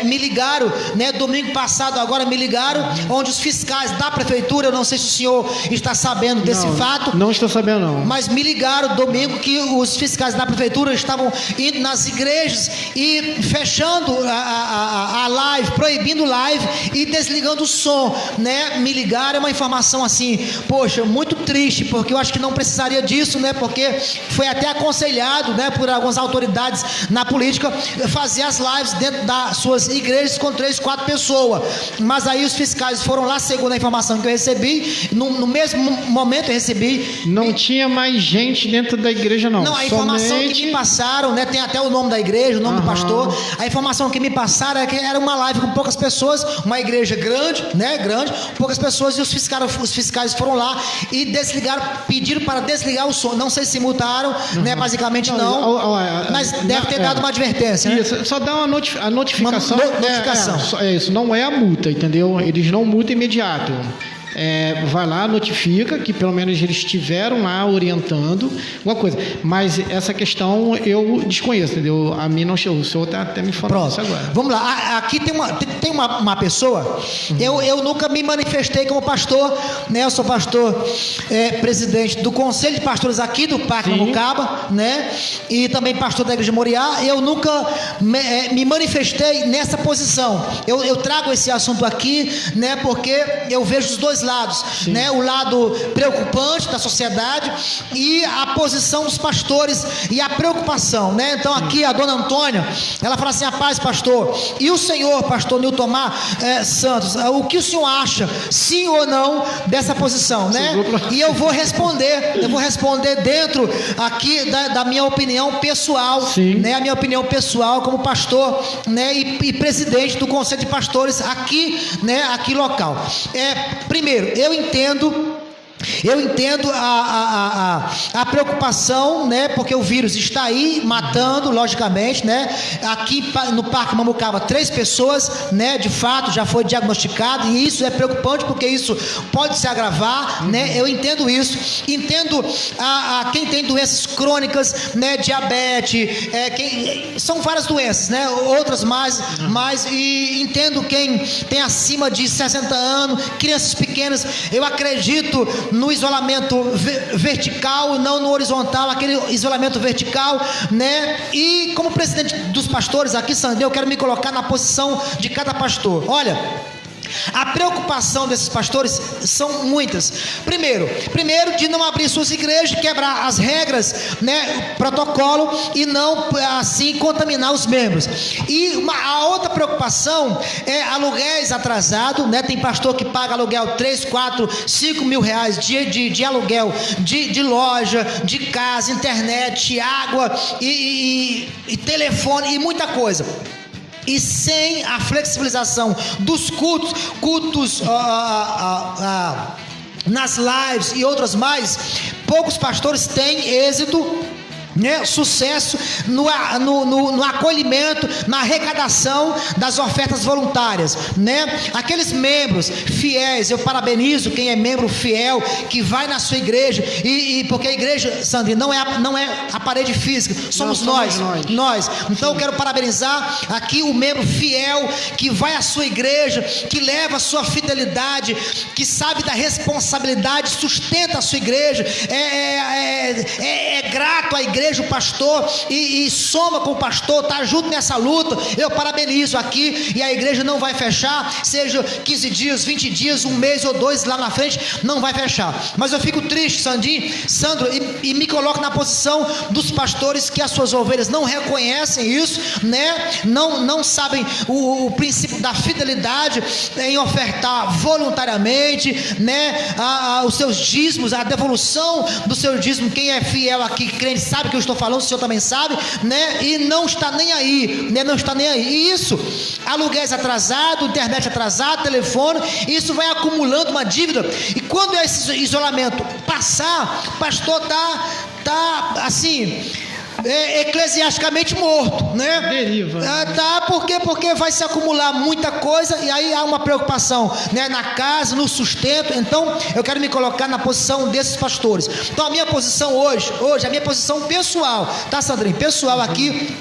me ligaram, né, domingo passado agora me ligaram, onde os fiscais da prefeitura, eu não sei se o senhor está sabendo desse fato. Não estou sabendo, não. Mas me ligaram domingo que os fiscais da prefeitura estavam indo nas igrejas e fechando a live, proibindo live e desligando o som, né? Me ligaram, é uma informação assim, poxa, muito triste, porque eu acho que não precisaria disso, né? Porque foi até aconselhado, né, por algumas autoridades na política fazer as lives dentro das suas igrejas com 3, 4 pessoas, mas aí os fiscais foram lá, segundo a informação que eu recebi, no mesmo momento eu recebi, não tinha mais gente dentro da igreja, não a informação que me passaram, né, tem até o nome da igreja, o nome do pastor, a informação que me passaram é que era uma live com poucas pessoas, uma igreja grande, né, poucas pessoas, e os fiscais foram lá e desligaram, pediram para desligar o som, não sei se multaram, né, basicamente não, mas deve ter dado uma advertência, né? Isso, só dá a notificação. Notificação. Isso não é a multa, entendeu? Eles não multam imediato. Vai lá, notifica que pelo menos eles estiveram lá orientando alguma coisa, mas essa questão eu desconheço, entendeu? A mim não chegou, o senhor está até me falando isso agora. Vamos lá, aqui tem uma pessoa, eu nunca me manifestei como pastor, né? Eu sou pastor, presidente do Conselho de Pastores aqui do Parque Mambucaba, né? E também pastor da Igreja Moriá. Eu nunca me manifestei nessa posição, eu trago esse assunto aqui, né? Porque eu vejo os dois dois lados, né? O lado preocupante da sociedade e a posição dos pastores e a preocupação, né? Então aqui a dona Antônia, ela fala assim: a paz, pastor, e o senhor, pastor Niltomar Santos, o que o senhor acha, sim ou não, dessa posição, né? E eu vou responder dentro aqui da minha opinião pessoal, né? A minha opinião pessoal como pastor, né? E presidente do Conselho de Pastores aqui, né? Aqui local. Primeiro, eu entendo a preocupação, né? Porque o vírus está aí matando, logicamente, né? Aqui no Parque Mambucaba 3 pessoas, né? De fato já foi diagnosticado, e isso é preocupante porque isso pode se agravar, né? Eu entendo isso, entendo quem tem doenças crônicas, né? Diabetes, são várias doenças, né? Outras mais, e entendo quem tem acima de 60 anos, crianças pequenas. Eu acredito no isolamento vertical, não no horizontal, aquele isolamento vertical, né? E como presidente dos pastores aqui, Sandrinho, eu quero me colocar na posição de cada pastor. Olha, a preocupação desses pastores são muitas. Primeiro de não abrir suas igrejas, quebrar as regras, né, protocolo, e não assim contaminar os membros. E a outra preocupação é aluguéis atrasados, né? Tem pastor que paga aluguel 3, 4, 5 mil reais de aluguel de loja, de casa, internet, água e telefone e muita coisa. E sem a flexibilização dos cultos nas lives e outras mais, poucos pastores têm êxito, né, sucesso no acolhimento, na arrecadação das ofertas voluntárias, né? Aqueles membros fiéis, eu parabenizo quem é membro fiel, que vai na sua igreja, e porque a igreja, Sandrinho, não é a parede física, somos nós. Então eu quero parabenizar aqui o membro fiel que vai à sua igreja, que leva a sua fidelidade, que sabe da responsabilidade, sustenta a sua igreja, é grato à igreja, o pastor, e soma com o pastor, tá junto nessa luta. Eu parabenizo aqui, e a igreja não vai fechar, seja 15 dias, 20 dias, um mês ou 2 lá na frente, não vai fechar. Mas eu fico triste, Sandro, e me coloco na posição dos pastores que as suas ovelhas não reconhecem isso, né? Não sabem o princípio da fidelidade em ofertar voluntariamente, né? Os seus dízimos, a devolução do seu dízimo. Quem é fiel aqui, crente, sabe que eu estou falando, o senhor também sabe, né? E não está nem aí, né? Não está nem aí. E isso, aluguéis atrasados, internet atrasado, telefone, isso vai acumulando uma dívida. E quando esse isolamento passar, o pastor tá assim, eclesiasticamente morto, né? Deriva. Porque vai se acumular muita coisa, e aí há uma preocupação, né? Na casa, no sustento. Então eu quero me colocar na posição desses pastores. Então a minha posição hoje, a minha posição pessoal, tá, Sandrinho? Pessoal aqui,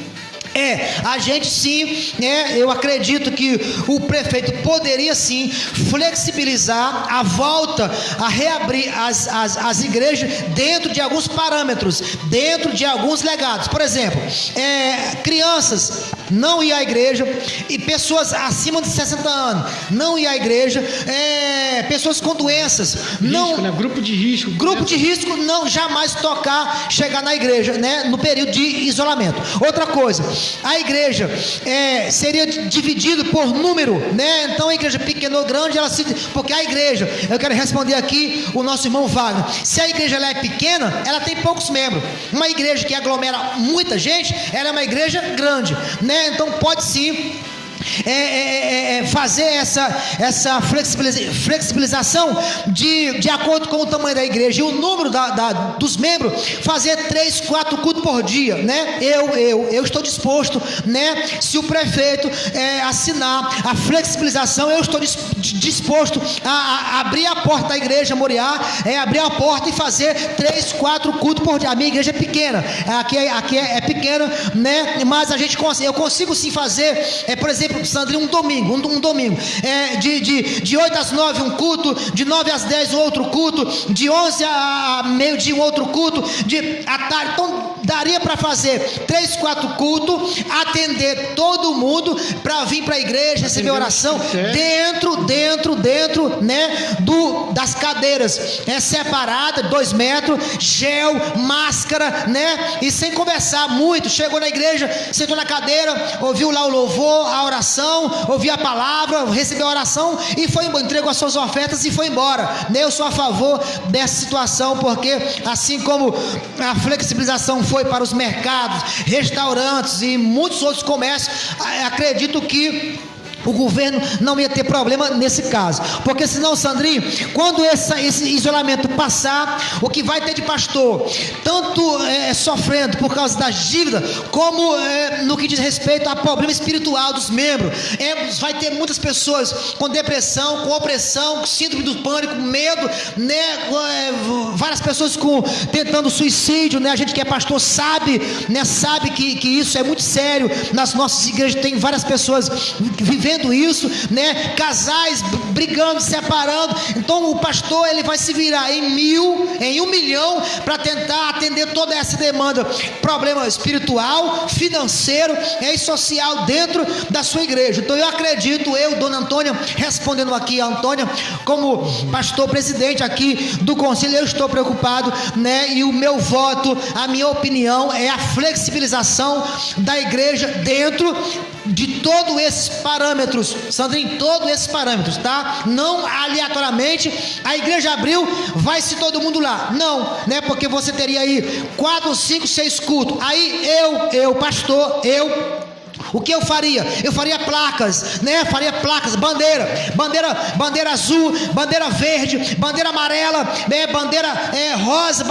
a gente sim, né? Eu acredito que o prefeito poderia sim flexibilizar a volta, a reabrir as igrejas dentro de alguns parâmetros, dentro de alguns legados. Por exemplo, crianças não ir à igreja, e pessoas acima de 60 anos não ir à igreja, pessoas com doenças, grupo de risco, não jamais chegar na igreja, né? No período de isolamento. Outra coisa, a igreja seria dividida por número, né? Então a igreja pequena ou grande, porque a igreja, eu quero responder aqui o nosso irmão Wagner, se a igreja ela é pequena, ela tem poucos membros. Uma igreja que aglomera muita gente, ela é uma igreja grande, né? Então pode sim fazer essa flexibilização de acordo com o tamanho da igreja e o número dos membros, fazer 3, 4 cultos por dia, né? Eu estou disposto, né? Se o prefeito assinar a flexibilização, eu estou disposto a abrir a porta da igreja Moriá, abrir a porta e fazer 3, 4 cultos por dia. A minha igreja é pequena, aqui é pequena, né? Mas eu consigo sim fazer, por exemplo, Sandrinho, um domingo, de 8 às 9 um culto, de 9 às 10 um outro culto, de 11 a meio-dia um outro culto, à tarde. Então daria para fazer 3, 4 cultos, atender todo mundo para vir para a igreja, receber oração dentro, né, das cadeiras, separada, 2 metros, gel, máscara, né, e sem conversar muito. Chegou na igreja, sentou na cadeira, ouviu lá o louvor, a oração, ouviu a palavra, recebeu a oração e foi embora, entregou as suas ofertas e foi embora, né? Eu sou a favor dessa situação, porque assim como a flexibilização foi para os mercados, restaurantes e muitos outros comércios, acredito que o governo não ia ter problema nesse caso, porque senão, Sandrinho, quando esse isolamento passar, o que vai ter de pastor, tanto sofrendo por causa das dívidas, como no que diz respeito a problema espiritual dos membros, vai ter muitas pessoas com depressão, com opressão, com síndrome do pânico, medo, né? Várias pessoas tentando suicídio, né? A gente que é pastor sabe, né? Sabe que isso é muito sério. Nas nossas igrejas tem várias pessoas vivendo isso, né? Casais brigando, separando. Então o pastor, ele vai se virar em 1 milhão para tentar atender toda essa demanda, problema espiritual, financeiro e social dentro da sua igreja. Então eu acredito, dona Antônia, respondendo aqui a Antônia, como pastor presidente aqui do conselho, eu estou preocupado, né? E o meu voto, a minha opinião é a flexibilização da igreja dentro de todos esses parâmetros, Sandrinho, todos esses parâmetros, tá? Não aleatoriamente, a igreja abriu, vai-se todo mundo lá, não, né? Porque você teria aí 4, 5, 6 cultos, aí pastor, o que eu faria? Eu faria placas, né? Faria placas, bandeira azul, bandeira verde, bandeira amarela, né? Bandeira rosa,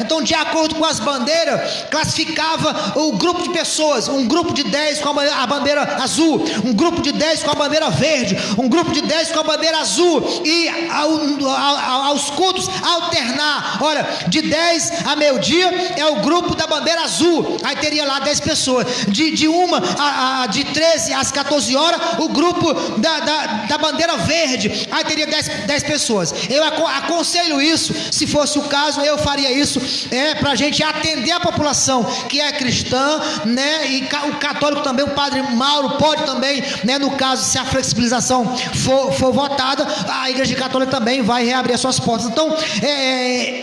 então de acordo com as bandeiras, classificava o grupo de pessoas, um grupo de 10 com a bandeira azul, um grupo de 10 com a bandeira verde, um grupo de 10 com a bandeira azul, e aos cultos alternar, olha, de 10 a meio-dia é o grupo da bandeira azul, aí teria lá 10 pessoas, de 13 às 14 horas, o grupo da bandeira verde, aí teria 10 pessoas. Eu aconselho isso, se fosse o caso, eu faria isso, para a gente atender a população que é cristã, né? E o católico também, o padre Mauro pode também, né? No caso, se a flexibilização for votada, a igreja católica também vai reabrir as suas portas. Então,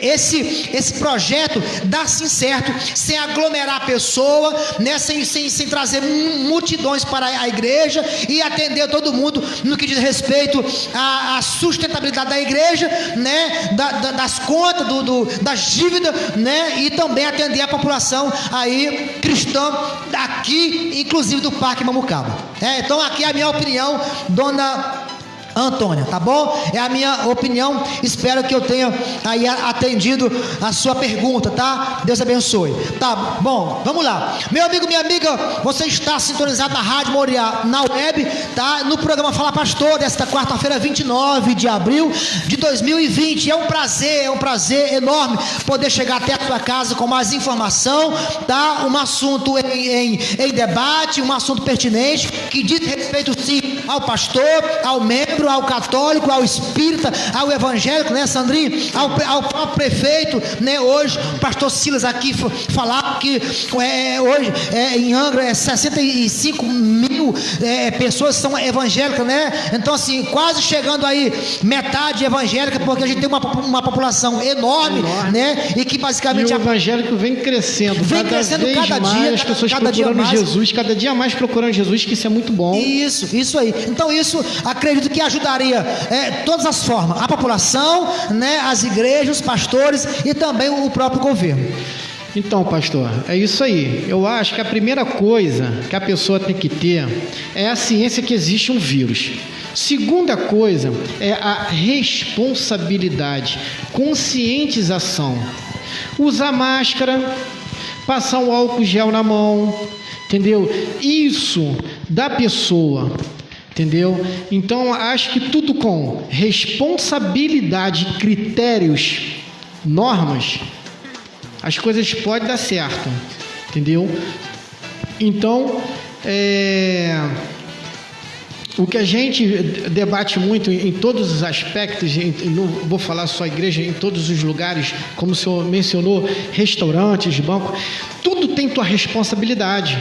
esse projeto dá sim certo, sem aglomerar a pessoa, né? Sem trazer multidões para a igreja e atender todo mundo no que diz respeito à sustentabilidade da igreja, né? Das contas, das dívidas, né? E também atender a população aí cristã aqui, inclusive do Parque Mamucaba. Então aqui é a minha opinião, dona Antônia, tá bom? É a minha opinião, espero que eu tenha aí atendido a sua pergunta, tá? Deus abençoe. Tá bom, vamos lá. Meu amigo, minha amiga, você está sintonizado na Rádio Moriá, na web, tá? No programa Fala Pastor, desta quarta-feira, 29 de abril de 2020. É um prazer enorme poder chegar até a sua casa com mais informação, tá? Um assunto em debate, um assunto pertinente, que diz respeito sim ao pastor, ao membro, ao católico, ao espírita, ao evangélico, né, Sandrinho? Ao próprio prefeito, né? Hoje, o pastor Silas aqui falava que hoje em Angra 65 mil pessoas são evangélicas, né? Então, assim, quase chegando aí metade evangélica, porque a gente tem uma população enorme, né? E que basicamente o evangélico vem crescendo cada dia, as pessoas procurando Jesus, cada dia mais procurando Jesus, que isso é muito bom. Isso aí. Então, isso acredito que ajudaria todas as formas, a população, né, as igrejas, os pastores e também o próprio governo. Então, pastor, é isso aí. Eu acho que a primeira coisa que a pessoa tem que ter é a ciência que existe um vírus. Segunda coisa é a responsabilidade, conscientização. Usar máscara, passar um álcool gel na mão, entendeu? Isso da pessoa, entendeu? Então, acho que tudo com responsabilidade, critérios, normas, as coisas podem dar certo, entendeu? Então, o que a gente debate muito em todos os aspectos, não vou falar só igreja, em todos os lugares, como o senhor mencionou, restaurantes, bancos, tudo tem tua responsabilidade.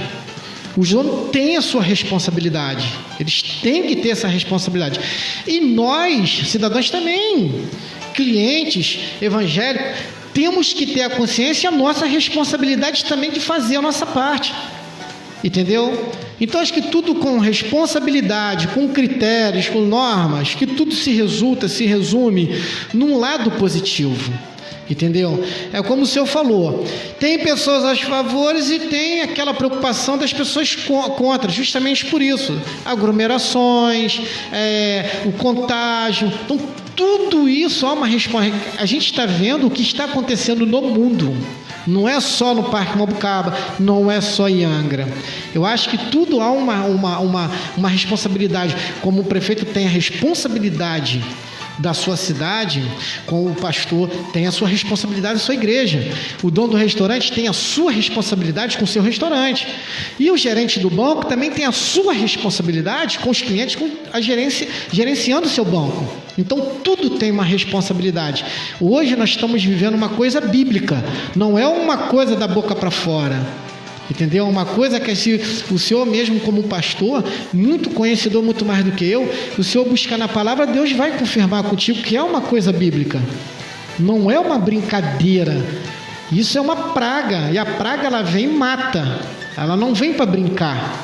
Os donos têm a sua responsabilidade, eles têm que ter essa responsabilidade. E nós, cidadãos também, clientes evangélicos, temos que ter a consciência e a nossa responsabilidade também de fazer a nossa parte. Entendeu? Então acho que tudo com responsabilidade, com critérios, com normas, que tudo se resume num lado positivo. Entendeu? É como o senhor falou, tem pessoas a favores e tem aquela preocupação das pessoas contra, justamente por isso, aglomerações, o contágio, então tudo isso há uma resposta. A gente está vendo o que está acontecendo no mundo, não é só no Parque Mambucaba, não é só em Angra. Eu acho que tudo há uma responsabilidade, como o prefeito tem a responsabilidade da sua cidade, como o pastor tem a sua responsabilidade da sua igreja, o dono do restaurante tem a sua responsabilidade com o seu restaurante, e o gerente do banco também tem a sua responsabilidade com os clientes, com a gerenciando o seu banco. Então tudo tem uma responsabilidade. Hoje nós estamos vivendo uma coisa bíblica, não é uma coisa da boca para fora. Entendeu? Uma coisa que se o senhor mesmo como pastor, muito conhecedor, muito mais do que eu, o senhor buscar na palavra, Deus vai confirmar contigo que é uma coisa bíblica, não é uma brincadeira. Isso é uma praga, e a praga ela vem e mata, ela não vem para brincar.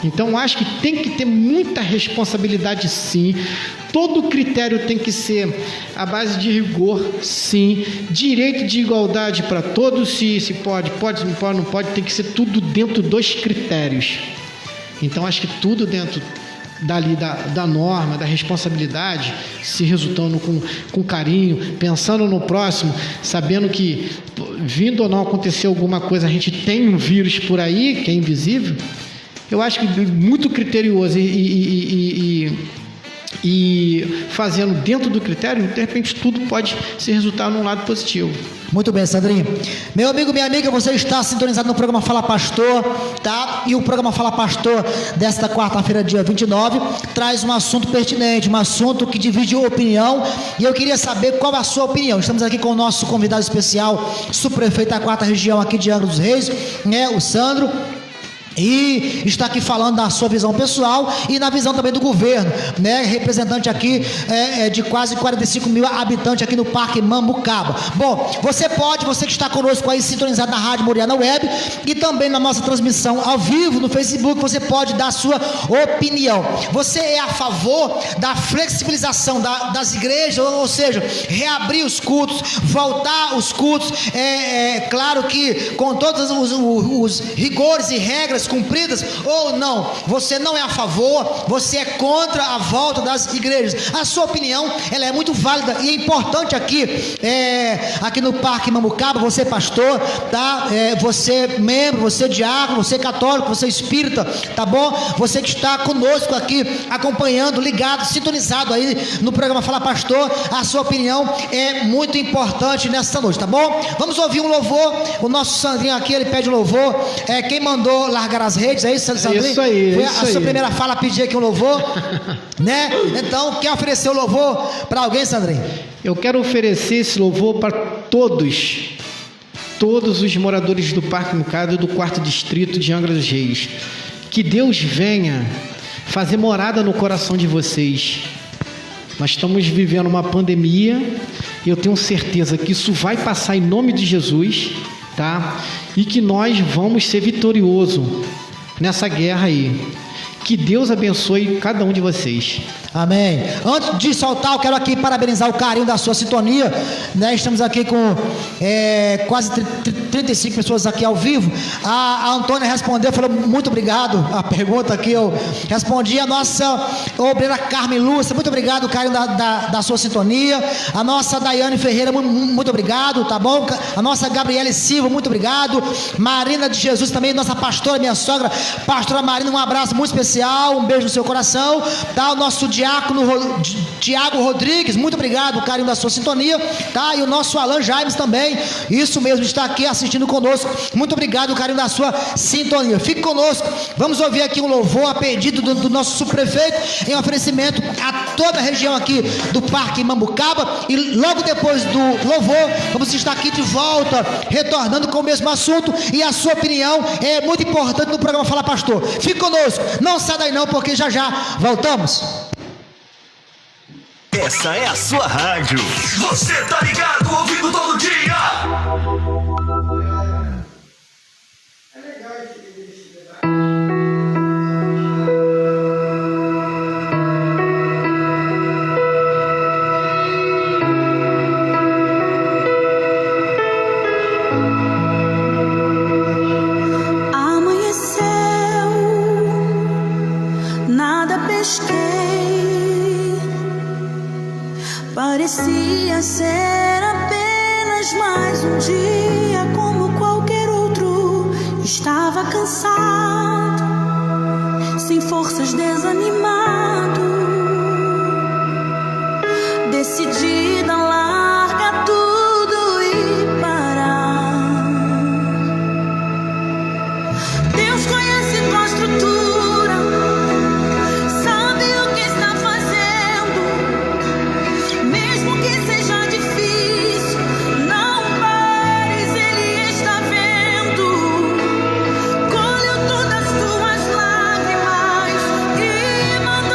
Então acho que tem que ter muita responsabilidade, sim. Todo critério tem que ser à base de rigor, sim. Direito de igualdade para todos, se pode, não pode, tem que ser tudo dentro dos critérios. Então acho que tudo dentro dali da norma, da responsabilidade, se resultando com carinho, pensando no próximo, sabendo que vindo ou não acontecer alguma coisa, a gente tem um vírus por aí que é invisível. Eu acho que muito criterioso e fazendo dentro do critério, de repente tudo pode se resultar num lado positivo. Muito bem, Sandrinho. Meu amigo, minha amiga, você está sintonizado no programa Fala Pastor, tá? E o programa Fala Pastor desta quarta-feira, dia 29, traz um assunto pertinente, um assunto que divide opinião, e eu queria saber qual é a sua opinião. Estamos aqui com o nosso convidado especial, subprefeito da 4ª região aqui de Angra dos Reis, né, o Sandro, e está aqui falando da sua visão pessoal e na visão também do governo, né? Representante aqui de quase 45 mil habitantes aqui no Parque Mambucaba. Bom, você que está conosco aí sintonizado na Rádio Moriana Web e também na nossa transmissão ao vivo no Facebook, você pode dar a sua opinião. Você é a favor da flexibilização das igrejas, ou seja, reabrir os cultos, voltar os cultos, claro que com todos os rigores e regras cumpridas, ou não? Você não é a favor, você é contra a volta das igrejas. A sua opinião, ela é muito válida e é importante aqui no Parque Mambucaba, você pastor, tá? Você membro, você diácono, você católico, você espírita, tá bom? Você que está conosco aqui, acompanhando, ligado, sintonizado aí no programa Fala Pastor, a sua opinião é muito importante nessa noite, tá bom? Vamos ouvir um louvor, o nosso Sandrinho aqui, ele pede louvor, quem mandou largar as redes, é isso, Sandrinho? Isso aí, foi isso a sua aí. primeira fala, pedir aqui um louvor, né? Então, quer oferecer o louvor para alguém, Sandrinho? Eu quero oferecer esse louvor para todos os moradores do Parque Mambucaba e do 4º Distrito de Angra dos Reis. Que Deus venha fazer morada no coração de vocês. Nós estamos vivendo uma pandemia e eu tenho certeza que isso vai passar em nome de Jesus, tá? E que nós vamos ser vitoriosos nessa guerra aí. Que Deus abençoe cada um de vocês. Amém. Antes de soltar, eu quero aqui parabenizar o carinho da sua sintonia, né? Estamos aqui com quase 35 pessoas aqui ao vivo. A Antônia respondeu, falou muito obrigado. A pergunta aqui eu respondi. A nossa obreira Carmen Lúcia, muito obrigado, o carinho da sua sintonia. A nossa Daiane Ferreira, muito obrigado, tá bom? A nossa Gabriele Silva, muito obrigado. Marina de Jesus também, nossa pastora, minha sogra, pastora Marina, um abraço muito especial. especial, um beijo no seu coração, tá? O nosso diácono Tiago Rodrigues, muito obrigado, o carinho da sua sintonia, tá? E o nosso Alan Jaimes também, isso mesmo, está aqui assistindo conosco, muito obrigado, o carinho da sua sintonia. Fique conosco, vamos ouvir aqui um louvor a pedido do nosso subprefeito, em oferecimento a toda a região aqui do Parque Mambucaba, e logo depois do louvor, vamos estar aqui de volta, retornando com o mesmo assunto, e a sua opinião é muito importante no programa Fala Pastor. Fique conosco, não sai daí não, porque já voltamos. Essa é a sua rádio. Você tá ligado, ouvindo todo dia. Parecia ser apenas mais um dia como qualquer outro. Estava cansado, sem forças, desanimado, decidida a largar tudo e parar. Deus conhece tua estrutura, sabe o que está fazendo. Mesmo que seja difícil, não pares, Ele está vendo. Colheu todas as tuas lágrimas e mandou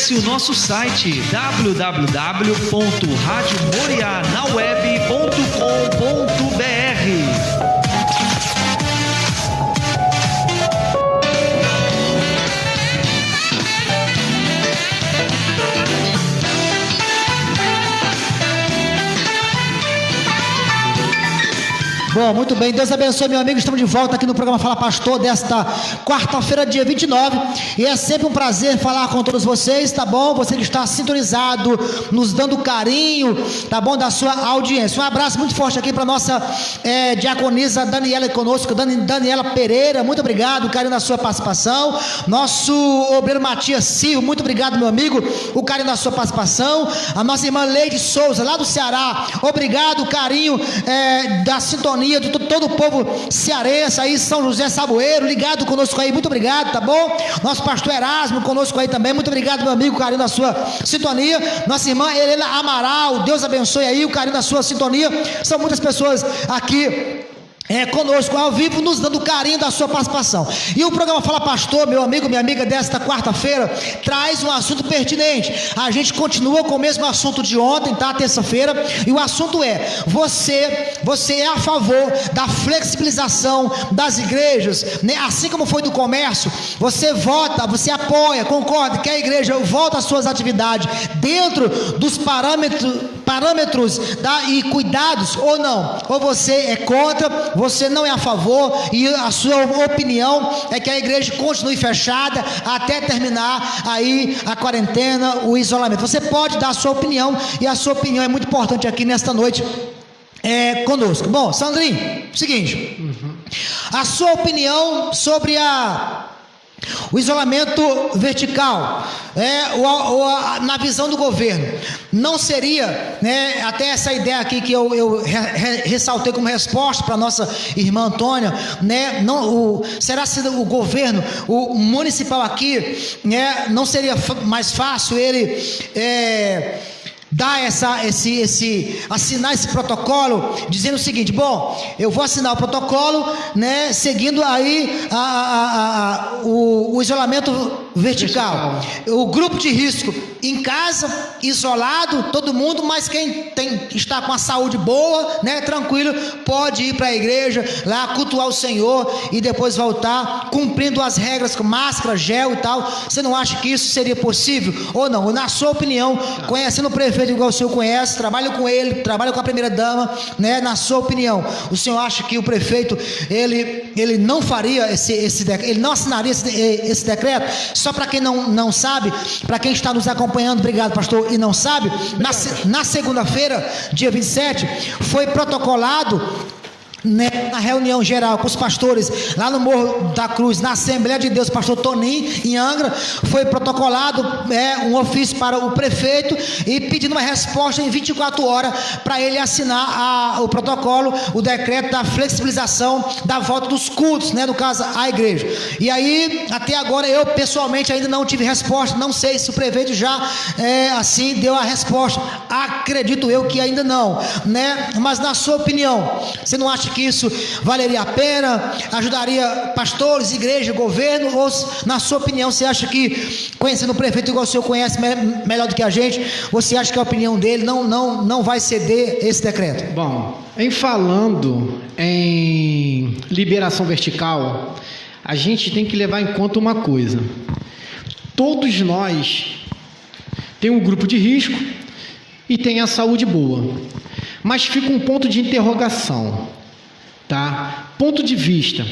Acesse o nosso site www.radiomorianaweb.com.br. Bom, muito bem, Deus abençoe, meu amigo. Estamos de volta aqui no programa Fala Pastor desta quarta-feira, dia 29. E é sempre um prazer falar com todos vocês, tá bom? Você que está sintonizado, nos dando carinho, tá bom? Da sua audiência. Um abraço muito forte aqui para nossa diaconisa Daniela conosco, Daniela Pereira. Muito obrigado, carinho da sua participação. Nosso obreiro Matias Silva, muito obrigado, meu amigo, o carinho da sua participação. A nossa irmã Leide Souza, lá do Ceará. Obrigado, carinho da sintonia de todo o povo cearense aí, São José Saboeiro, ligado conosco aí, muito obrigado, tá bom? Nosso pastor Erasmo conosco aí também, muito obrigado, meu amigo, carinho da sua sintonia. Nossa irmã Helena Amaral, Deus abençoe aí, o carinho da sua sintonia. São muitas pessoas aqui conosco ao vivo, nos dando carinho da sua participação. E o programa Fala Pastor, meu amigo, minha amiga, desta quarta-feira, traz um assunto pertinente. A gente continua com o mesmo assunto de ontem, tá? Terça-feira, e o assunto é: você é a favor da flexibilização das igrejas, né? Assim como foi do comércio, você vota, você apoia, concorda que a igreja volta às suas atividades dentro dos parâmetros e cuidados, ou não? Ou você é contra, você não é a favor, e a sua opinião é que a igreja continue fechada até terminar aí a quarentena, o isolamento. Você pode dar a sua opinião, e a sua opinião é muito importante aqui nesta noite conosco. Bom, Sandrinho, seguinte, a sua opinião sobre o isolamento vertical, na visão do governo, não seria, né, até essa ideia aqui que eu ressaltei como resposta para nossa irmã Antônia, né, será que o governo, o municipal aqui, né, não seria mais fácil ele dar assinar esse protocolo, dizendo o seguinte: bom, eu vou assinar o protocolo, né, seguindo aí o isolamento vertical. O grupo de risco em casa, isolado, todo mundo, mas quem está com a saúde boa, né, tranquilo, pode ir para a igreja, lá cultuar o Senhor e depois voltar, cumprindo as regras com máscara, gel e tal. Você não acha que isso seria possível ou não? Na sua opinião, conhecendo o prefeito igual o senhor conhece, trabalha com ele, trabalha com a primeira dama, né? Na sua opinião, o senhor acha que o prefeito ele não faria esse decreto, ele não assinaria esse decreto? Só para quem não sabe, para quem está nos acompanhando, obrigado, pastor, e não sabe, na segunda-feira, dia 27, foi protocolado, né, na reunião geral com os pastores lá no Morro da Cruz, na Assembleia de Deus, pastor Toninho, em Angra, foi protocolado um ofício para o prefeito e pedindo uma resposta em 24 horas para ele assinar o protocolo, o decreto da flexibilização da volta dos cultos, né, no caso a igreja. E aí, até agora, eu pessoalmente ainda não tive resposta, não sei se o prefeito já assim deu a resposta, acredito eu que ainda não, né? Mas na sua opinião, você não acha que isso valeria a pena, ajudaria pastores, igreja, governo, ou na sua opinião você acha que, conhecendo o prefeito igual o senhor conhece melhor do que a gente, você acha que a opinião dele não vai ceder esse decreto? Bom, falando em liberação vertical, a gente tem que levar em conta uma coisa: todos nós tem um grupo de risco e tem a saúde boa, mas fica um ponto de interrogação. Tá? Ponto de vista.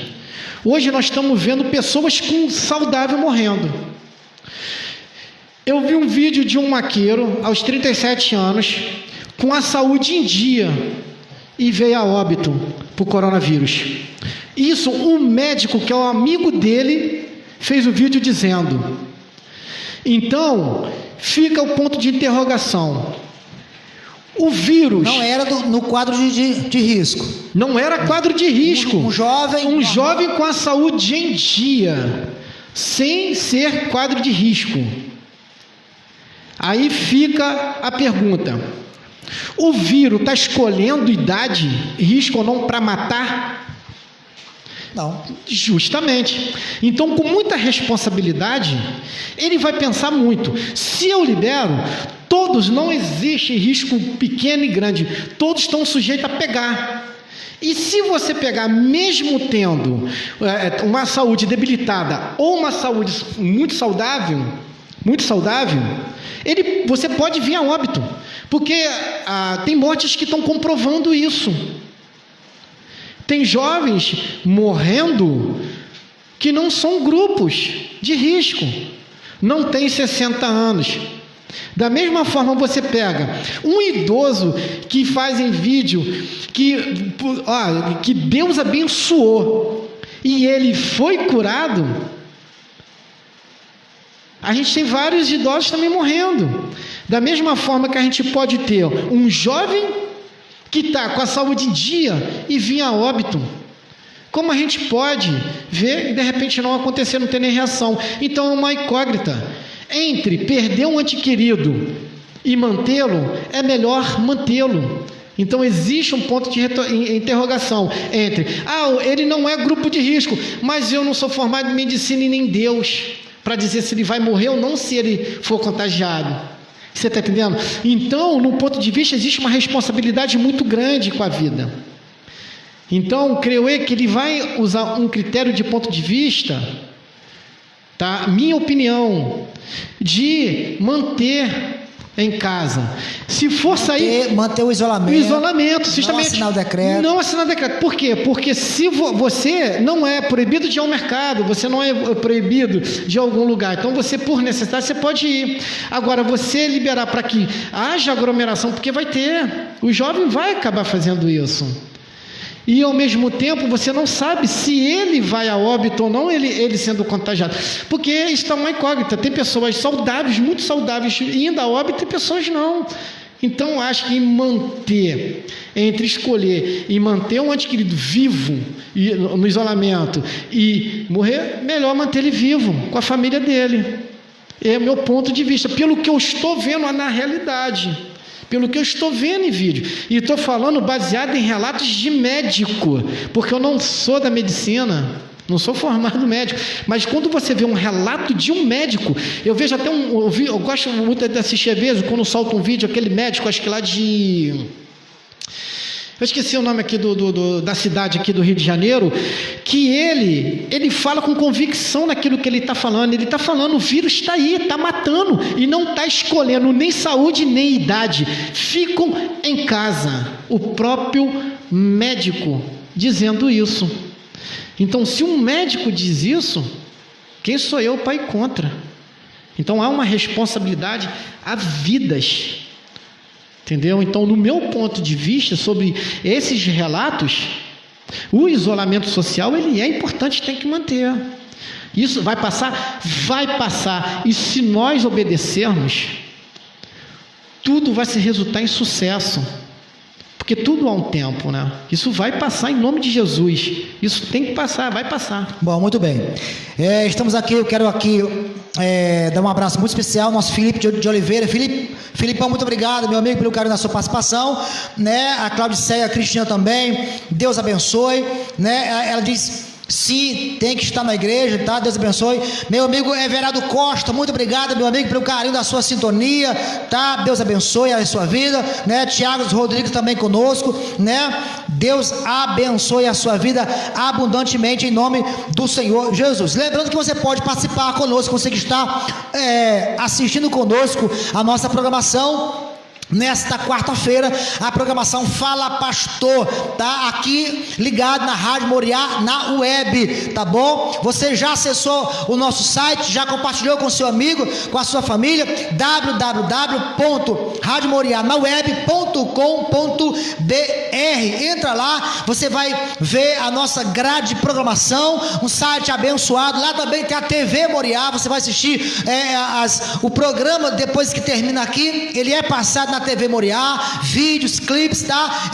Hoje nós estamos vendo pessoas com saudável morrendo. Eu vi um vídeo de um maqueiro aos 37 anos com a saúde em dia e veio a óbito por coronavírus. Isso, um médico que é um amigo dele fez o vídeo dizendo. Então, fica o ponto de interrogação. O vírus... Não era no quadro de risco. Não era quadro de risco. Um jovem com a saúde em dia, sem ser quadro de risco. Aí fica a pergunta: o vírus está escolhendo idade, risco ou não, para matar? Não. Justamente. Então, com muita responsabilidade, ele vai pensar muito. Se eu libero, todos, não existe risco pequeno e grande, todos estão sujeitos a pegar. E se você pegar, mesmo tendo uma saúde debilitada ou uma saúde muito saudável, você pode vir a óbito, porque tem mortes que estão comprovando isso. Tem jovens morrendo que não são grupos de risco, não tem 60 anos. Da mesma forma, você pega um idoso que faz em vídeo que Deus abençoou e ele foi curado. A gente tem vários idosos também morrendo. Da mesma forma que a gente pode ter um jovem que está com a saúde em dia e vir a óbito. Como a gente pode ver e de repente não acontecer, não ter nem reação? Então é uma incógnita. Entre perder um ente querido e mantê-lo, é melhor mantê-lo. Então existe um ponto de interrogação entre, ele não é grupo de risco, mas eu não sou formado em medicina e nem Deus para dizer se ele vai morrer ou não se ele for contagiado. Você está entendendo? Então, no ponto de vista, existe uma responsabilidade muito grande com a vida. Então, creio eu que ele vai usar um critério de ponto de vista, tá? Minha opinião, de manter em casa. Se for sair... Manter o isolamento. O isolamento, justamente. Não assinar o decreto. Não assinar o decreto. Por quê? Porque se você não é proibido de ir ao mercado, você não é proibido de ir a algum lugar. Então, você, por necessidade, você pode ir. Agora, você liberar para que haja aglomeração, porque vai ter. O jovem vai acabar fazendo isso. E ao mesmo tempo você não sabe se ele vai a óbito ou não, ele sendo contagiado, porque está uma incógnita. Tem pessoas saudáveis, muito saudáveis, indo a óbito, e pessoas não. Então acho que entre escolher e manter um ente querido vivo no isolamento e morrer, melhor manter ele vivo com a família dele. É o meu ponto de vista, pelo que eu estou vendo na realidade, pelo que eu estou vendo em vídeo, e estou falando baseado em relatos de médico, porque eu não sou da medicina, não sou formado médico, mas quando você vê um relato de um médico, eu vejo até eu gosto muito de assistir às vezes, quando solta um vídeo, aquele médico, acho que lá eu esqueci o nome aqui da cidade aqui do Rio de Janeiro, que ele fala com convicção naquilo que ele está falando. Ele está falando, o vírus está aí, está matando, e não está escolhendo nem saúde nem idade. Ficam em casa. O próprio médico dizendo isso. Então, se um médico diz isso, quem sou eu para ir contra? Então, há uma responsabilidade a vidas. Entendeu? Então, no meu ponto de vista sobre esses relatos, o isolamento social, ele é importante, tem que manter. Isso vai passar? Vai passar. E se nós obedecermos, tudo vai se resultar em sucesso. Porque tudo há um tempo, né? Isso vai passar em nome de Jesus. Isso tem que passar, vai passar. Bom, muito bem. Estamos aqui, eu quero aqui dar um abraço muito especial ao nosso Felipe de Oliveira. Filipão, muito obrigado, meu amigo, pelo carinho da sua participação, né? A Claudiceia, a Cristina também, Deus abençoe, né? Ela diz, sim, tem que estar na igreja, tá? Deus abençoe. Meu amigo Everardo Costa, muito obrigado, meu amigo, pelo carinho da sua sintonia, tá? Deus abençoe a sua vida, né? Tiago Rodrigues também conosco, né? Deus abençoe a sua vida abundantemente em nome do Senhor Jesus. Lembrando que você pode participar conosco, você que está assistindo conosco a nossa programação. Nesta quarta-feira, a programação Fala Pastor, tá aqui ligado na Rádio Moriá, na web, tá bom? Você já acessou o nosso site, já compartilhou com seu amigo, com a sua família, www.radiomorianaweb.com.br. Entra lá, você vai ver a nossa grade de programação, um site abençoado. Lá também tem a TV Moriá, você vai assistir o programa depois que termina aqui, ele é passado na TV Moriá, vídeos, clipes, tá?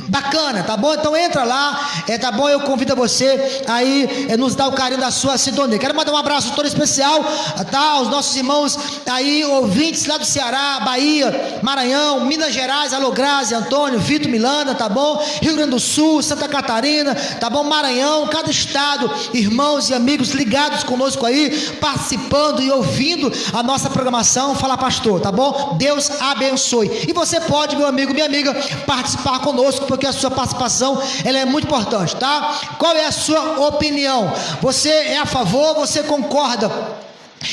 bacana, tá bom? Então entra lá, tá bom? Eu convido você aí nos dar o carinho da sua sintonia. Quero mandar um abraço todo especial, tá? Aos nossos irmãos aí, ouvintes lá do Ceará, Bahia, Maranhão, Minas Gerais, alô Grazi, Antônio, Vitor, Milana, tá bom? Rio Grande do Sul, Santa Catarina, tá bom? Maranhão, cada estado, irmãos e amigos ligados conosco aí, participando e ouvindo a nossa programação Fala Pastor, tá bom? Deus abençoe. E você pode, meu amigo, minha amiga, participar conosco, porque a sua participação, ela é muito importante, tá? Qual é a sua opinião? Você é a favor, você concorda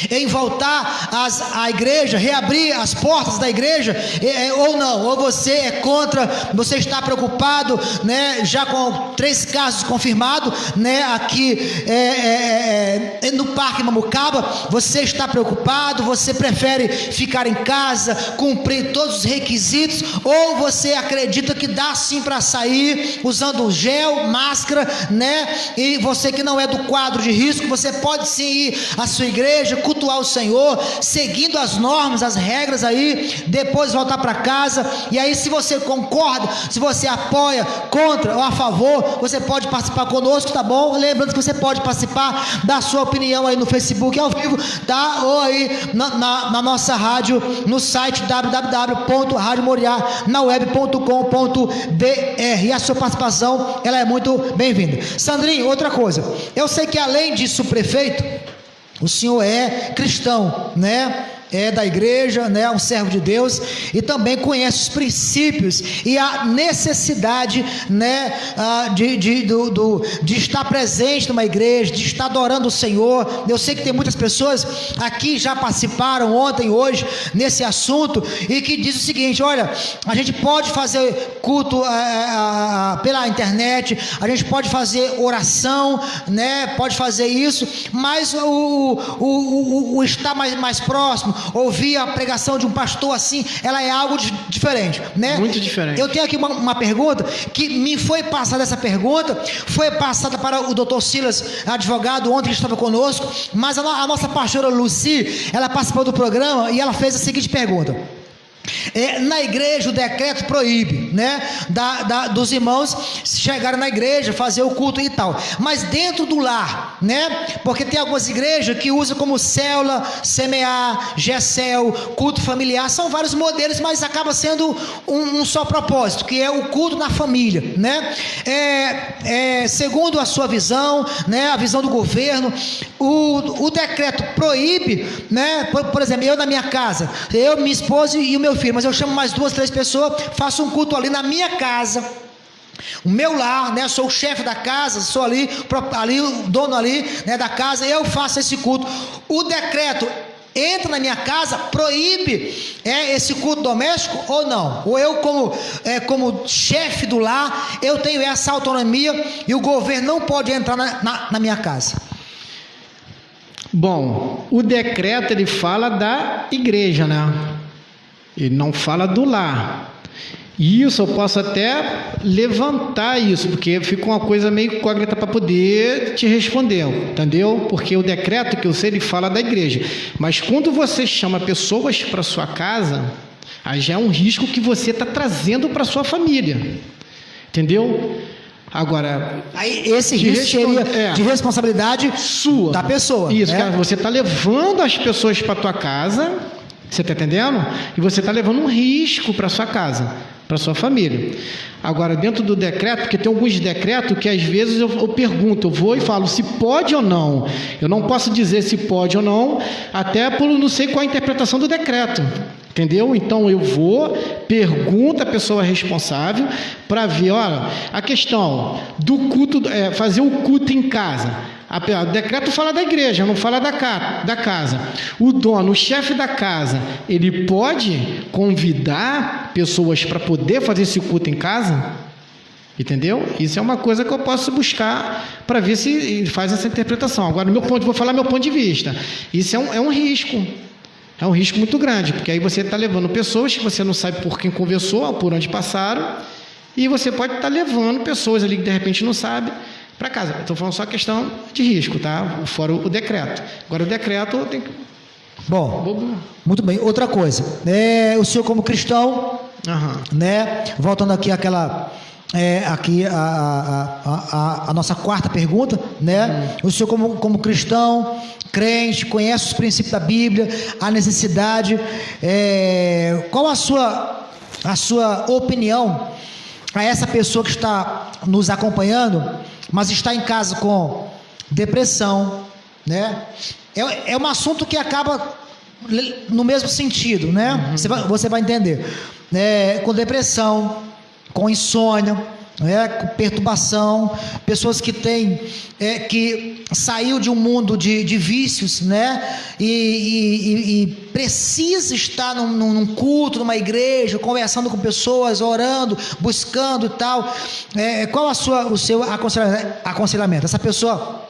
em voltar à igreja, reabrir as portas da igreja, ou não? Ou você é contra, você está preocupado, né, já com 3 casos confirmados, né, aqui no Parque Mamucaba, você está preocupado, você prefere ficar em casa, cumprir todos os requisitos, ou você acredita que dá sim para sair usando gel, máscara, né, e você que não é do quadro de risco, você pode sim ir à sua igreja, cultuar o Senhor, seguindo as normas, as regras aí, depois voltar para casa. E aí, se você concorda, se você apoia, contra ou a favor, você pode participar conosco, tá bom? Lembrando que você pode participar da sua opinião aí no Facebook ao vivo, tá? Ou aí na nossa rádio, no site www.radiomorianaweb.com.br. E a sua participação, ela é muito bem-vinda. Sandrinho, outra coisa, eu sei que além disso, prefeito, o senhor é cristão, né? É da igreja, né? Um servo de Deus, e também conhece os princípios e a necessidade, né? De estar presente numa igreja, de estar adorando o Senhor. Eu sei que tem muitas pessoas aqui já participaram ontem e hoje nesse assunto, e que diz o seguinte: olha, a gente pode fazer culto pela internet, a gente pode fazer oração, né? Pode fazer isso, mas o estar mais próximo, ouvir a pregação de um pastor assim, ela é algo diferente, né? Muito diferente. Eu tenho aqui uma pergunta que me foi passada. Essa pergunta foi passada para o doutor Silas, advogado, ontem ele estava conosco, mas a nossa pastora Lucy, ela participou do programa e ela fez a seguinte pergunta: na igreja o decreto proíbe, né, dos irmãos chegarem na igreja, fazer o culto e tal, mas dentro do lar, né, porque tem algumas igrejas que usam como célula, semear, GECEL, culto familiar, são vários modelos, mas acaba sendo um só propósito, que é o culto na família, né? Segundo a sua visão, né, a visão do governo, o decreto proíbe, né, por exemplo, eu na minha casa, eu, minha esposa e o meu filho, mas eu chamo mais 2, 3 pessoas, faço um culto ali na minha casa, o meu lar, né? Eu sou o chefe da casa, sou ali o dono ali, né, da casa, eu faço esse culto. O decreto entra na minha casa, proíbe esse culto doméstico ou não? Ou eu como chefe do lar, eu tenho essa autonomia e o governo não pode entrar na minha casa? Bom, o decreto ele fala da igreja, né? Ele não fala do lar. E isso eu posso até levantar isso, porque fica uma coisa meio incógnita para poder te responder, entendeu? Porque o decreto que eu sei, ele fala da igreja. Mas quando você chama pessoas para sua casa, aí já é um risco que você está trazendo para sua família, entendeu? Agora, aí esse risco seria de responsabilidade sua, da pessoa. Isso, né? Cara, você está levando as pessoas para tua casa. Você está entendendo? E você está levando um risco para sua casa, para sua família. Agora, dentro do decreto, porque tem alguns decretos que às vezes eu pergunto, eu vou e falo se pode ou não. Eu não posso dizer se pode ou não, até por não sei qual a interpretação do decreto. Entendeu? Então eu vou, pergunto à pessoa responsável para ver, olha, a questão do culto, fazer o culto em casa. O decreto fala da igreja, não fala da casa. O dono, o chefe da casa, ele pode convidar pessoas para poder fazer esse culto em casa? Entendeu? Isso é uma coisa que eu posso buscar para ver se ele faz essa interpretação. Agora, vou falar meu ponto de vista. Isso é um risco. É um risco muito grande, porque aí você está levando pessoas que você não sabe por quem conversou, por onde passaram, e você pode estar levando pessoas ali que de repente não sabe para casa. Estou falando só questão de risco, tá? Fora o decreto. Agora o decreto tem que... Bom, muito bem. Outra coisa, o senhor como cristão, né? Voltando aqui àquela aqui a nossa quarta pergunta, né? O senhor como cristão, crente, conhece os princípios da Bíblia, a necessidade, qual a sua opinião a essa pessoa que está nos acompanhando, mas está em casa com depressão, né? É um assunto que acaba no mesmo sentido, né? Você vai entender, com depressão, com insônia, com perturbação, pessoas que têm que saiu de um mundo de vícios, né? E precisa estar num culto, numa igreja, conversando com pessoas, orando, buscando e tal. Qual o seu aconselhamento? Essa pessoa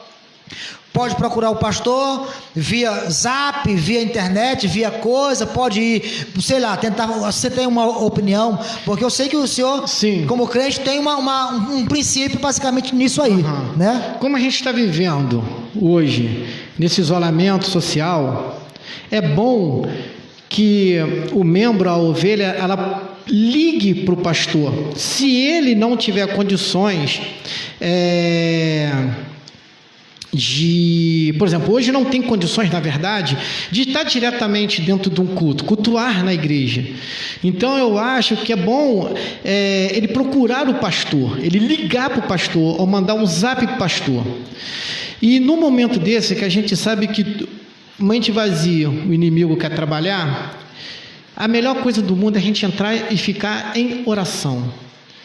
pode procurar o pastor via zap, via internet, via coisa, pode ir, sei lá, tentar. Você tem uma opinião? Porque eu sei que o senhor, sim, como crente, tem um princípio basicamente nisso aí, né? Como a gente está vivendo hoje, nesse isolamento social, é bom que o membro, a ovelha, ela ligue para o pastor. Se ele não tiver condições por exemplo, hoje não tem condições, na verdade, de estar diretamente dentro de um culto, cultuar na igreja. Então eu acho que é bom ele procurar o pastor, ele ligar para o pastor, ou mandar um zap para o pastor. E no momento desse, que a gente sabe que mente vazia, o inimigo quer trabalhar, a melhor coisa do mundo é a gente entrar e ficar em oração,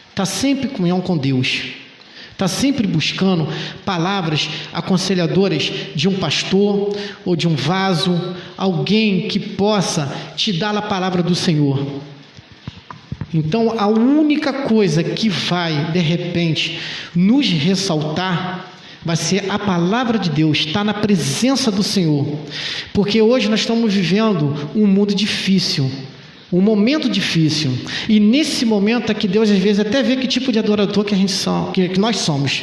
estar sempre em comunhão com Deus. Está sempre buscando palavras aconselhadoras de um pastor ou de um vaso, alguém que possa te dar a palavra do Senhor. Então, a única coisa que vai, de repente, nos ressaltar vai ser a palavra de Deus, estar na presença do Senhor. Porque hoje nós estamos vivendo um mundo difícil, um momento difícil, e nesse momento é que Deus às vezes até vê que tipo de adorador que nós somos,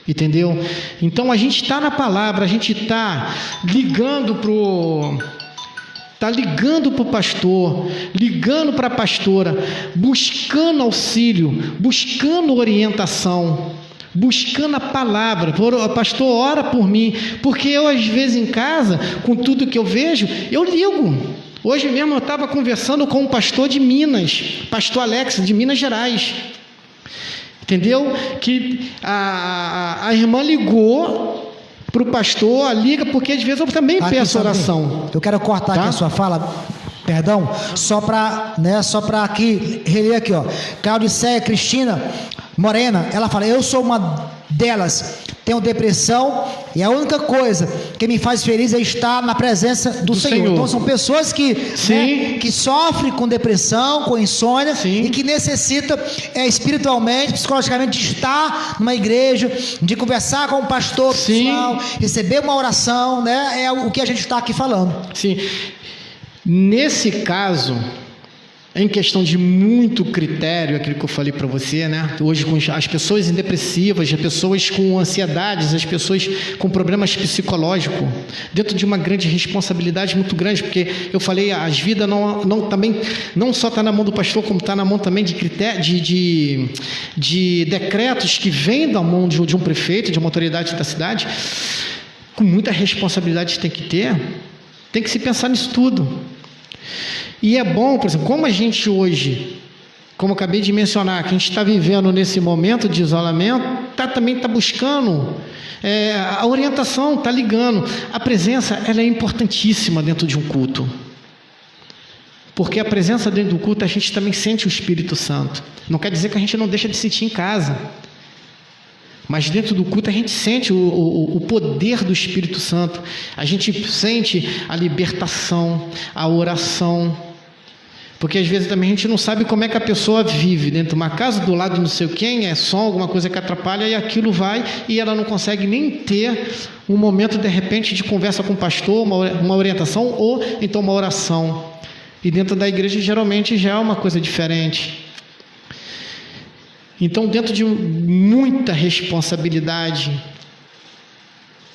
entendeu? Então a gente está na palavra, a gente está ligando pro pastor, ligando para a pastora, buscando auxílio, buscando orientação, buscando a palavra. Pastor, ora por mim, porque eu às vezes em casa, com tudo que eu vejo, eu ligo. Hoje mesmo eu estava conversando com um pastor de Minas, pastor Alex, de Minas Gerais, entendeu? Que a irmã ligou para o pastor, liga, porque às vezes eu também peço oração. Eu quero cortar aqui a sua fala, perdão, só para aqui, reler aqui, ó. Claudiceia Cristina Morena, ela fala: eu sou uma delas, tenho depressão e a única coisa que me faz feliz é estar na presença do Senhor. Então são pessoas que sofrem com depressão, com insônia, e que necessitam espiritualmente, psicologicamente, de estar numa igreja, de conversar com um pastor pessoal, receber uma oração, né? É o que a gente está aqui falando. Sim. Nesse caso, em questão de muito critério, aquilo que eu falei para você, né? Hoje, com as pessoas depressivas, as pessoas com ansiedades, as pessoas com problemas psicológicos, dentro de uma grande responsabilidade muito grande, porque eu falei, as vidas também não só está na mão do pastor, como está na mão também de critérios, de decretos que vêm da mão de um prefeito, de uma autoridade da cidade. Com muita responsabilidade tem que se pensar nisso tudo. E é bom, por exemplo, como a gente hoje, como eu acabei de mencionar, que a gente está vivendo nesse momento de isolamento, também está buscando a orientação, está ligando. A presença, ela é importantíssima dentro de um culto. Porque a presença dentro do culto, a gente também sente o Espírito Santo. Não quer dizer que a gente não deixa de sentir em casa. Mas dentro do culto a gente sente o poder do Espírito Santo. A gente sente a libertação, a oração. Porque às vezes também a gente não sabe como é que a pessoa vive dentro de uma casa, do lado de não sei quem, é som, alguma coisa que atrapalha, e aquilo vai, e ela não consegue nem ter um momento de repente de conversa com o pastor, uma orientação, ou então uma oração. E dentro da igreja geralmente já é uma coisa diferente. Então, dentro de muita responsabilidade,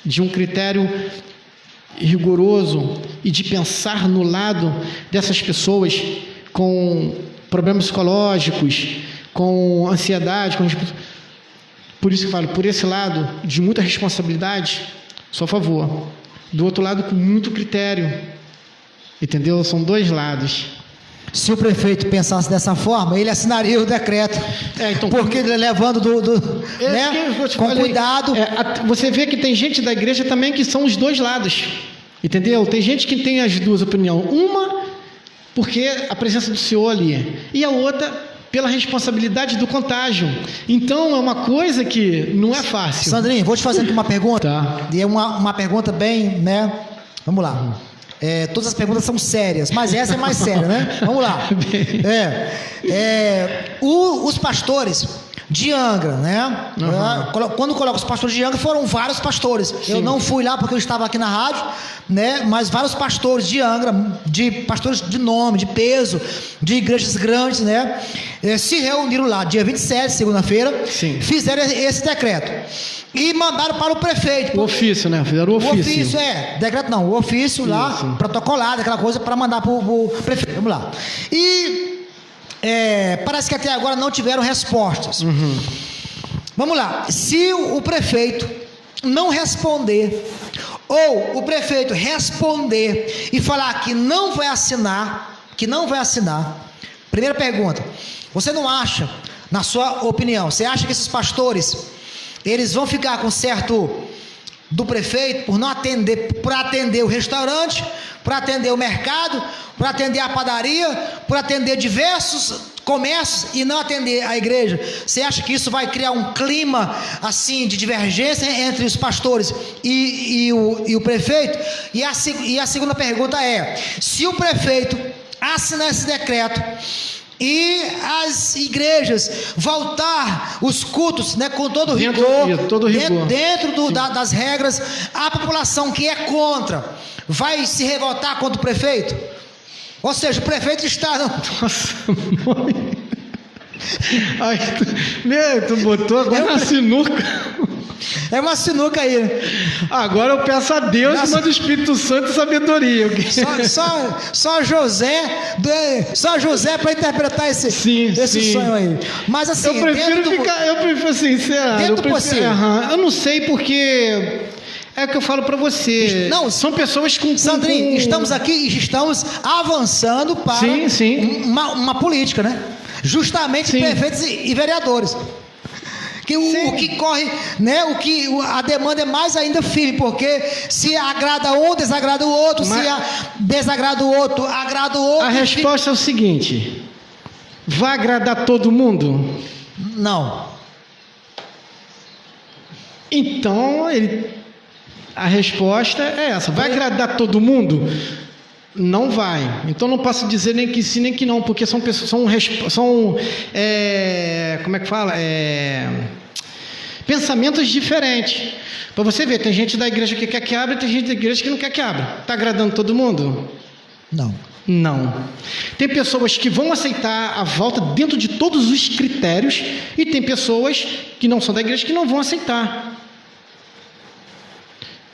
de um critério rigoroso e de pensar no lado dessas pessoas com problemas psicológicos, com ansiedade, por isso que eu falo, por esse lado de muita responsabilidade, sou a favor. Do outro lado, com muito critério, entendeu? São dois lados. Se o prefeito pensasse dessa forma, ele assinaria o decreto. Então, porque levando né, com cuidado. Você vê que tem gente da igreja também que são os dois lados, entendeu? Tem gente que tem as duas opiniões. Uma, porque a presença do Senhor ali, e a outra, pela responsabilidade do contágio. Então, é uma coisa que não é fácil. Sandrinho, vou te fazer aqui uma pergunta. Tá. E é uma pergunta bem, né? Vamos lá. Todas as perguntas são sérias, mas essa é mais séria, né? Vamos lá. Os pastores de Angra, né? Quando coloca os pastores de Angra, foram vários pastores. Sim. Eu não fui lá porque eu estava aqui na rádio, né? Mas vários pastores de Angra, pastores de nome, de peso, de igrejas grandes, né? Se reuniram lá, dia 27, segunda-feira, fizeram esse decreto. E mandaram para o prefeito. O ofício, né? Fizeram o ofício. O ofício, decreto não, o ofício lá, protocolado, aquela coisa, para mandar para o prefeito. Vamos lá. E parece que até agora não tiveram respostas. Vamos lá. Se o prefeito não responder, ou o prefeito responder e falar que não vai assinar, primeira pergunta, você não acha, na sua opinião, você acha que esses pastores, eles vão ficar com certo do prefeito por não atender, por atender o restaurante, por atender o mercado, por atender a padaria, por atender diversos comércios e não atender a igreja? Você acha que isso vai criar um clima assim de divergência entre os pastores e o prefeito? E a segunda pergunta é: se o prefeito assinar esse decreto e as igrejas voltar os cultos, né, com todo rigor, dentro das regras, a população que é contra vai se revoltar contra o prefeito? Ou seja, o prefeito está... Nossa, mãe. Ai, tu botou agora na sinuca. É uma sinuca aí. Agora eu peço a Deus e mando o Espírito Santo e sabedoria. Só José para interpretar esse sonho aí. Mas assim, eu prefiro sincero. Eu não sei porque... É o que eu falo para você. Não, são pessoas com... Sandrinho, estamos aqui e estamos avançando para uma política, né? Justamente prefeitos e vereadores. O que corre, né? A demanda é mais ainda firme, porque se agrada um, desagrada o outro, desagrada o outro, agrada o outro. A resposta é o seguinte: vai agradar todo mundo? Não. Então, a resposta é essa: vai agradar todo mundo? Não vai. Então não posso dizer nem que sim nem que não, porque são pessoas, como é que fala? Pensamentos diferentes. Para você ver, tem gente da igreja que quer que abra e tem gente da igreja que não quer que abra. Está agradando todo mundo? Não. Tem pessoas que vão aceitar a volta dentro de todos os critérios e tem pessoas que não são da igreja que não vão aceitar.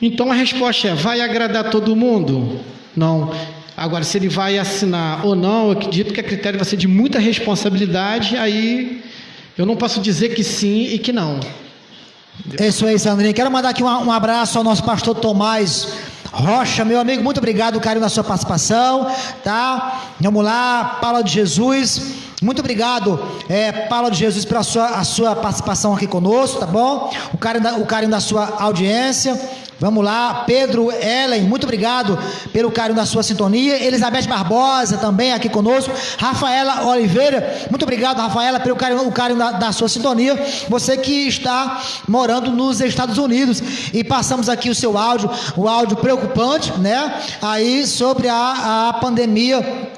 Então a resposta é: vai agradar todo mundo? Não. Agora, se ele vai assinar ou não, eu acredito que a critério vai ser de muita responsabilidade, aí eu não posso dizer que sim e que não. É isso aí, Sandrinho. Quero mandar aqui um abraço ao nosso pastor Tomás Rocha, meu amigo, muito obrigado, carinho, na sua participação, tá? Vamos lá, Paula de Jesus, muito obrigado, Paula de Jesus, pela sua participação aqui conosco, tá bom? O carinho da sua audiência. Vamos lá, Pedro Ellen, muito obrigado pelo carinho da sua sintonia. Elizabeth Barbosa também aqui conosco. Rafaela Oliveira, muito obrigado, Rafaela, pelo carinho da sua sintonia. Você que está morando nos Estados Unidos, e passamos aqui o seu áudio, o áudio preocupante, né? Aí sobre a pandemia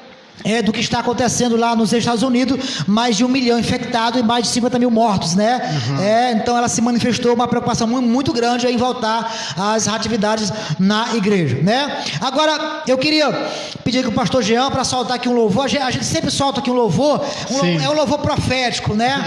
do que está acontecendo lá nos Estados Unidos, mais de 1 milhão infectados e mais de 50 mil mortos, né? Então ela se manifestou uma preocupação muito grande em voltar às atividades na igreja, né? Agora, eu queria pedir aqui o pastor Jean para soltar aqui um louvor. A gente sempre solta aqui um louvor, é um louvor profético, né?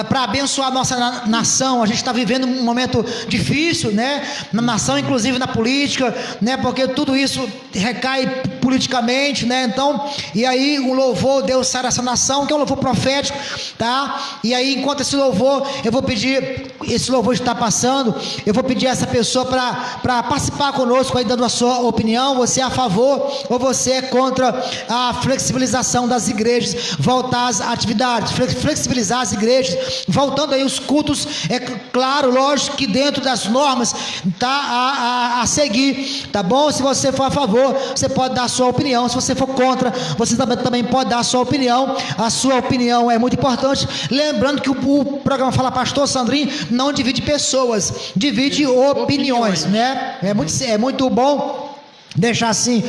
Para abençoar a nossa nação. A gente está vivendo um momento difícil, né? Na nação, inclusive na política, né? Porque tudo isso recai politicamente, né? Então, e aí o louvor, Deus sara essa nação, que é um louvor profético, tá? E aí, enquanto esse louvor, eu vou pedir, esse louvor está passando, eu vou pedir a essa pessoa para participar conosco aí, dando a sua opinião. Você é a favor ou você é contra a flexibilização das igrejas, voltar às atividades, flexibilizar as igrejas, voltando aí os cultos, é claro, lógico que dentro das normas, tá, a seguir, tá bom? Se você for a favor, você pode dar a sua opinião. Se você for contra, você também pode dar a sua opinião. A sua opinião é muito importante. Lembrando que o programa Fala Pastor, Sandrinho, não divide pessoas, divide opiniões, né? É muito bom deixar assim,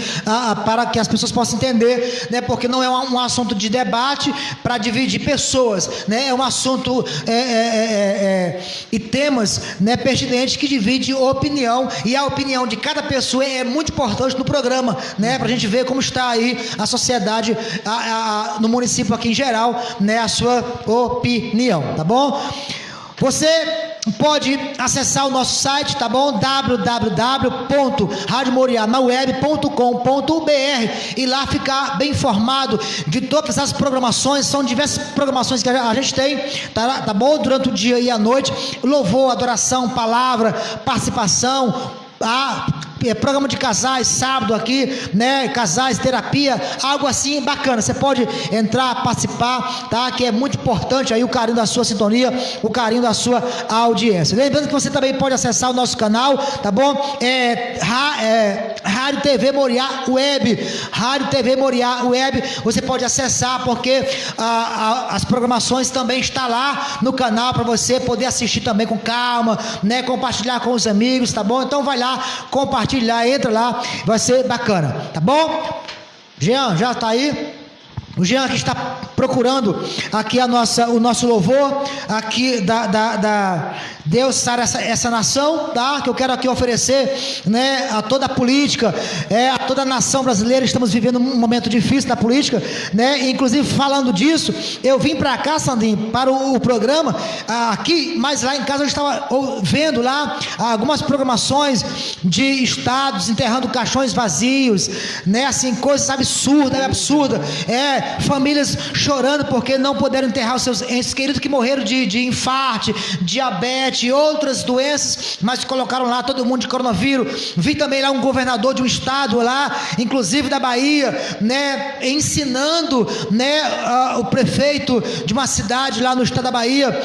para que as pessoas possam entender, né? Porque não é um assunto de debate para dividir pessoas, né? É um assunto e temas, né, pertinentes, que divide opinião, e a opinião de cada pessoa é muito importante no programa, né? Para a gente ver como está aí a sociedade no município aqui em geral, né? A sua opinião, tá bom? Você pode acessar o nosso site, tá bom? www.radiomorianaweb.com.br e lá ficar bem informado de todas as programações. São diversas programações que a gente tem, tá bom? Durante o dia e a noite, louvor, adoração, palavra, participação, programa de casais, sábado aqui, né? Casais, terapia, algo assim bacana. Você pode entrar, participar, tá? Que é muito importante aí o carinho da sua sintonia, o carinho da sua audiência. Lembrando que você também pode acessar o nosso canal, tá bom? Rádio TV Moriá Web, Rádio TV Moriá Web. Você pode acessar, porque as programações também estão lá no canal para você poder assistir também com calma, né? Compartilhar com os amigos, tá bom? Então vai lá, compartilhar, entra lá, vai ser bacana, tá bom? Jean, já está aí? O Jean aqui está procurando aqui o nosso louvor aqui da Deus sara essa nação, tá? Que eu quero aqui oferecer, né, a toda a política, a toda a nação brasileira. Estamos vivendo um momento difícil da política, né? Inclusive, falando disso, eu vim para cá, Sandrinho, para o programa aqui, mas lá em casa eu estava vendo lá algumas programações de estados enterrando caixões vazios, né? Assim, coisas absurdas, famílias chorando porque não puderam enterrar os seus entes queridos que morreram de infarto, diabetes e outras doenças, mas colocaram lá todo mundo de coronavírus. Vi também lá um governador de um estado lá, inclusive da Bahia, né, ensinando, né, o prefeito de uma cidade lá no estado da Bahia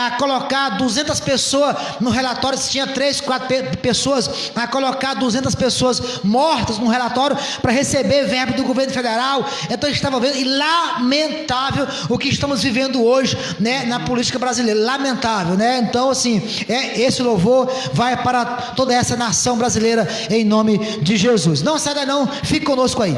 a colocar 200 pessoas no relatório. Se tinha 3, 4 pessoas, a colocar 200 pessoas mortas no relatório para receber verba do governo federal. Então a gente estava vendo, e lamentável o que estamos vivendo hoje, né, na política brasileira, lamentável, né? Então, assim, esse louvor vai para toda essa nação brasileira, em nome de Jesus. Não sai daí não, fique conosco aí.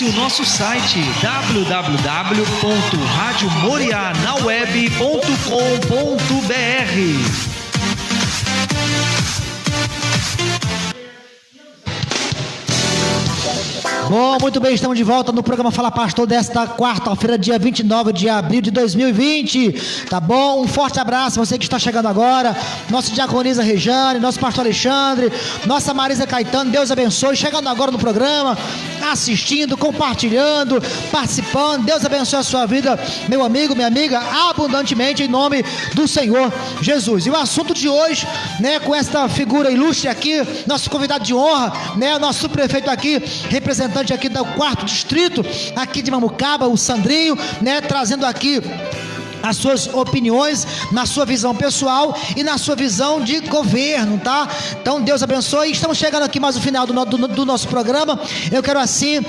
Acesse o nosso site www.radiomorianaweb.com.br. Bom, muito bem, estamos de volta no programa Fala Pastor desta quarta-feira, dia 29 de abril de 2020, tá bom? Um forte abraço, você que está chegando agora, nossa diaconisa Rejane, nosso pastor Alexandre, nossa Marisa Caetano, Deus abençoe, chegando agora no programa, assistindo, compartilhando, participando, Deus abençoe a sua vida, meu amigo, minha amiga, abundantemente em nome do Senhor Jesus. E o assunto de hoje, né, com esta figura ilustre aqui, nosso convidado de honra, né, nosso prefeito aqui, representante aqui do 4º distrito, aqui de Mamucaba, o Sandrinho, né, trazendo aqui as suas opiniões, na sua visão pessoal e na sua visão de governo, tá? Então Deus abençoe. Estamos chegando aqui mais no final do nosso programa. Eu quero assim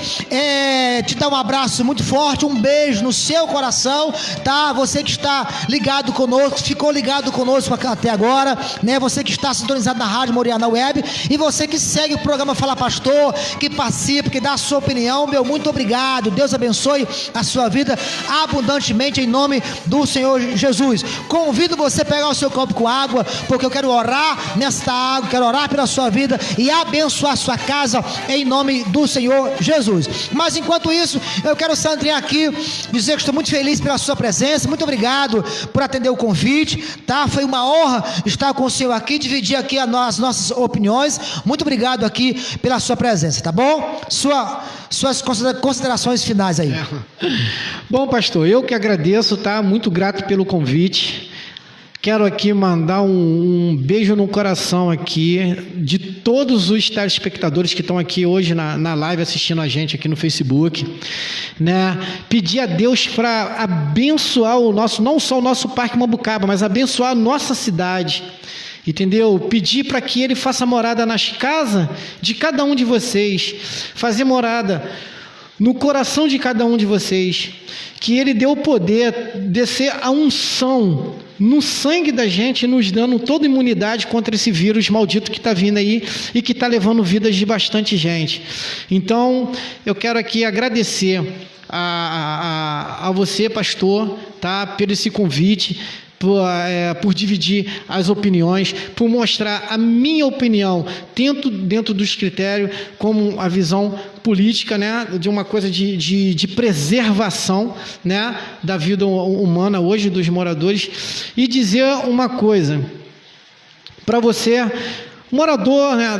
te dar um abraço muito forte, um beijo no seu coração, tá? Você que está ligado conosco, ficou ligado conosco até agora, né? Você que está sintonizado na Rádio Moriana Web e você que segue o programa Fala Pastor, que participa, que dá a sua opinião, meu muito obrigado. Deus abençoe a sua vida abundantemente em nome do Senhor Jesus. Convido você a pegar o seu copo com água, porque eu quero orar nesta água, quero orar pela sua vida e abençoar a sua casa em nome do Senhor Jesus. Mas enquanto isso, eu quero, Sandrinha, aqui dizer que estou muito feliz pela sua presença, muito obrigado por atender o convite, tá? Foi uma honra estar com o senhor aqui, dividir aqui as nossas opiniões. Muito obrigado aqui pela sua presença, tá bom? Suas considerações finais aí. Bom, pastor, eu que agradeço, tá? Muito grato pelo convite. Quero aqui mandar um beijo no coração aqui de todos os telespectadores que estão aqui hoje na live assistindo a gente aqui no Facebook, né? Pedir a Deus para abençoar não só o nosso Parque Mambucaba, mas abençoar a nossa cidade. Entendeu? Pedir para que Ele faça morada nas casas de cada um de vocês, fazer morada no coração de cada um de vocês, que Ele dê o poder, descer a unção no sangue da gente, nos dando toda imunidade contra esse vírus maldito que está vindo aí e que está levando vidas de bastante gente. Então, eu quero aqui agradecer a você, pastor, tá, por esse convite, por dividir as opiniões, por mostrar a minha opinião dentro dos critérios, como a visão política, né, de uma coisa de preservação, né, da vida humana hoje, dos moradores, e dizer uma coisa para você, morador, né,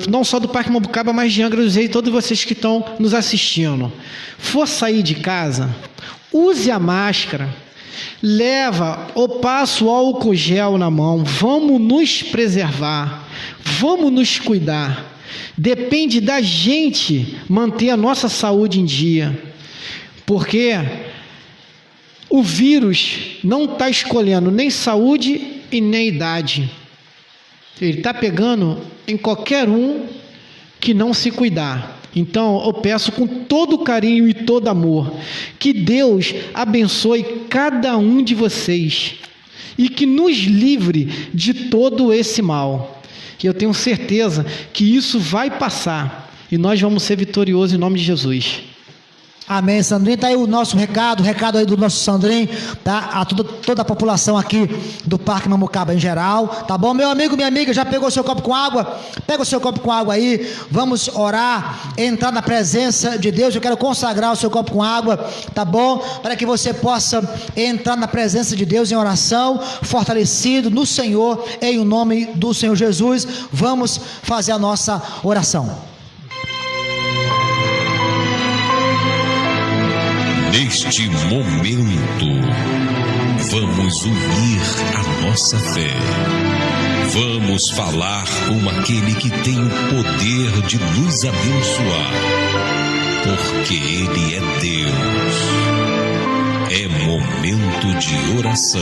não só do Parque Mambucaba, mas de Angra dos Reis, todos vocês que estão nos assistindo, for sair de casa, use a máscara, leva ou passa o álcool gel na mão, vamos nos preservar, vamos nos cuidar. Depende da gente manter a nossa saúde em dia, porque o vírus não está escolhendo nem saúde e nem idade. Ele está pegando em qualquer um que não se cuidar. Então, eu peço com todo carinho e todo amor que Deus abençoe cada um de vocês e que nos livre de todo esse mal. E eu tenho certeza que isso vai passar e nós vamos ser vitoriosos em nome de Jesus. Amém, Sandrinho. Está aí o nosso recado, o recado aí do nosso Sandrinho, tá? A toda a população aqui do Parque Mambucaba em geral, tá bom? Meu amigo, minha amiga, já pegou seu copo com água? Pega o seu copo com água aí, vamos orar, entrar na presença de Deus. Eu quero consagrar o seu copo com água, tá bom? Para que você possa entrar na presença de Deus em oração, fortalecido no Senhor, em o nome do Senhor Jesus. Vamos fazer a nossa oração. Neste momento, vamos unir a nossa fé. Vamos falar com aquele que tem o poder de nos abençoar, porque Ele é Deus. É momento de oração.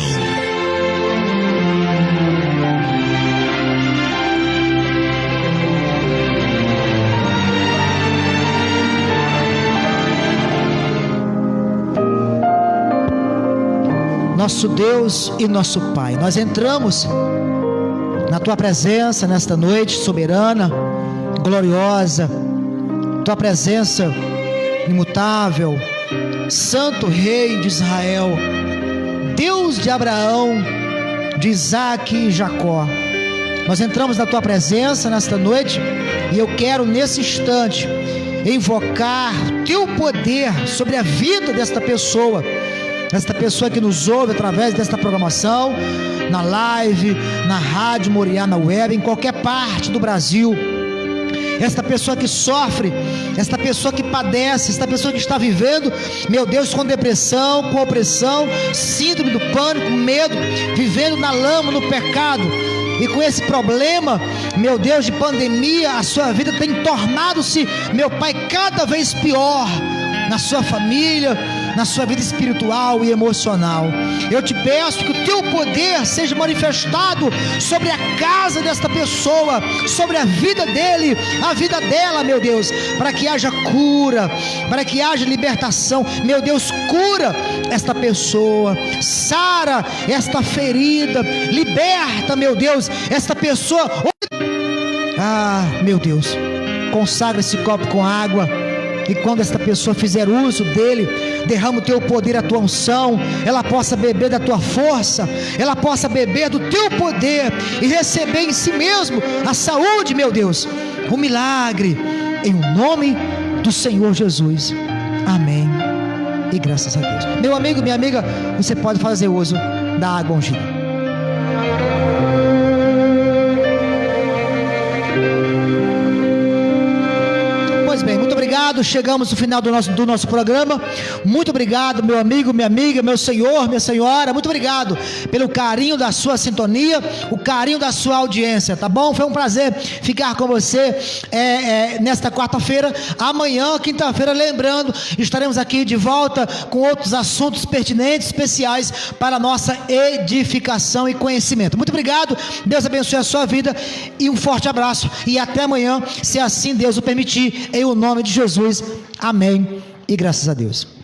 Nosso Deus e nosso Pai, nós entramos na Tua presença nesta noite soberana, gloriosa. Tua presença imutável, Santo Rei de Israel, Deus de Abraão, de Isaac e Jacó. Nós entramos na tua presença nesta noite e eu quero nesse instante invocar teu poder sobre a vida desta pessoa que nos ouve através desta programação, na live, na Rádio Moriá, na web, em qualquer parte do Brasil. Esta pessoa que sofre, esta pessoa que padece, esta pessoa que está vivendo, meu Deus, com depressão, com opressão, síndrome do pânico, medo, vivendo na lama, no pecado, e com esse problema, meu Deus, de pandemia, a sua vida tem tornado-se, meu Pai, cada vez pior, na sua família, na sua vida espiritual e emocional. Eu te peço que o teu poder seja manifestado sobre a casa desta pessoa, sobre a vida dele, a vida dela, meu Deus, para que haja cura, para que haja libertação. Meu Deus, cura esta pessoa, sara esta ferida, liberta, meu Deus, esta pessoa. Meu Deus, consagra esse copo com água. E quando esta pessoa fizer uso dele, derrama o teu poder, a tua unção, ela possa beber da tua força, ela possa beber do teu poder e receber em si mesmo a saúde, meu Deus, o milagre, em nome do Senhor Jesus. Amém. E graças a Deus. Meu amigo, minha amiga, você pode fazer uso da água ungida. Bem, muito obrigado, chegamos no final do nosso programa. Muito obrigado, meu amigo, minha amiga, meu senhor, minha senhora, muito obrigado pelo carinho da sua sintonia, o carinho da sua audiência, tá bom? Foi um prazer ficar com você nesta quarta-feira. Amanhã, quinta-feira, lembrando, estaremos aqui de volta com outros assuntos pertinentes, especiais para a nossa edificação e conhecimento. Muito obrigado, Deus abençoe a sua vida e um forte abraço e até amanhã, se assim Deus o permitir, em o nome de Jesus, amém e graças a Deus.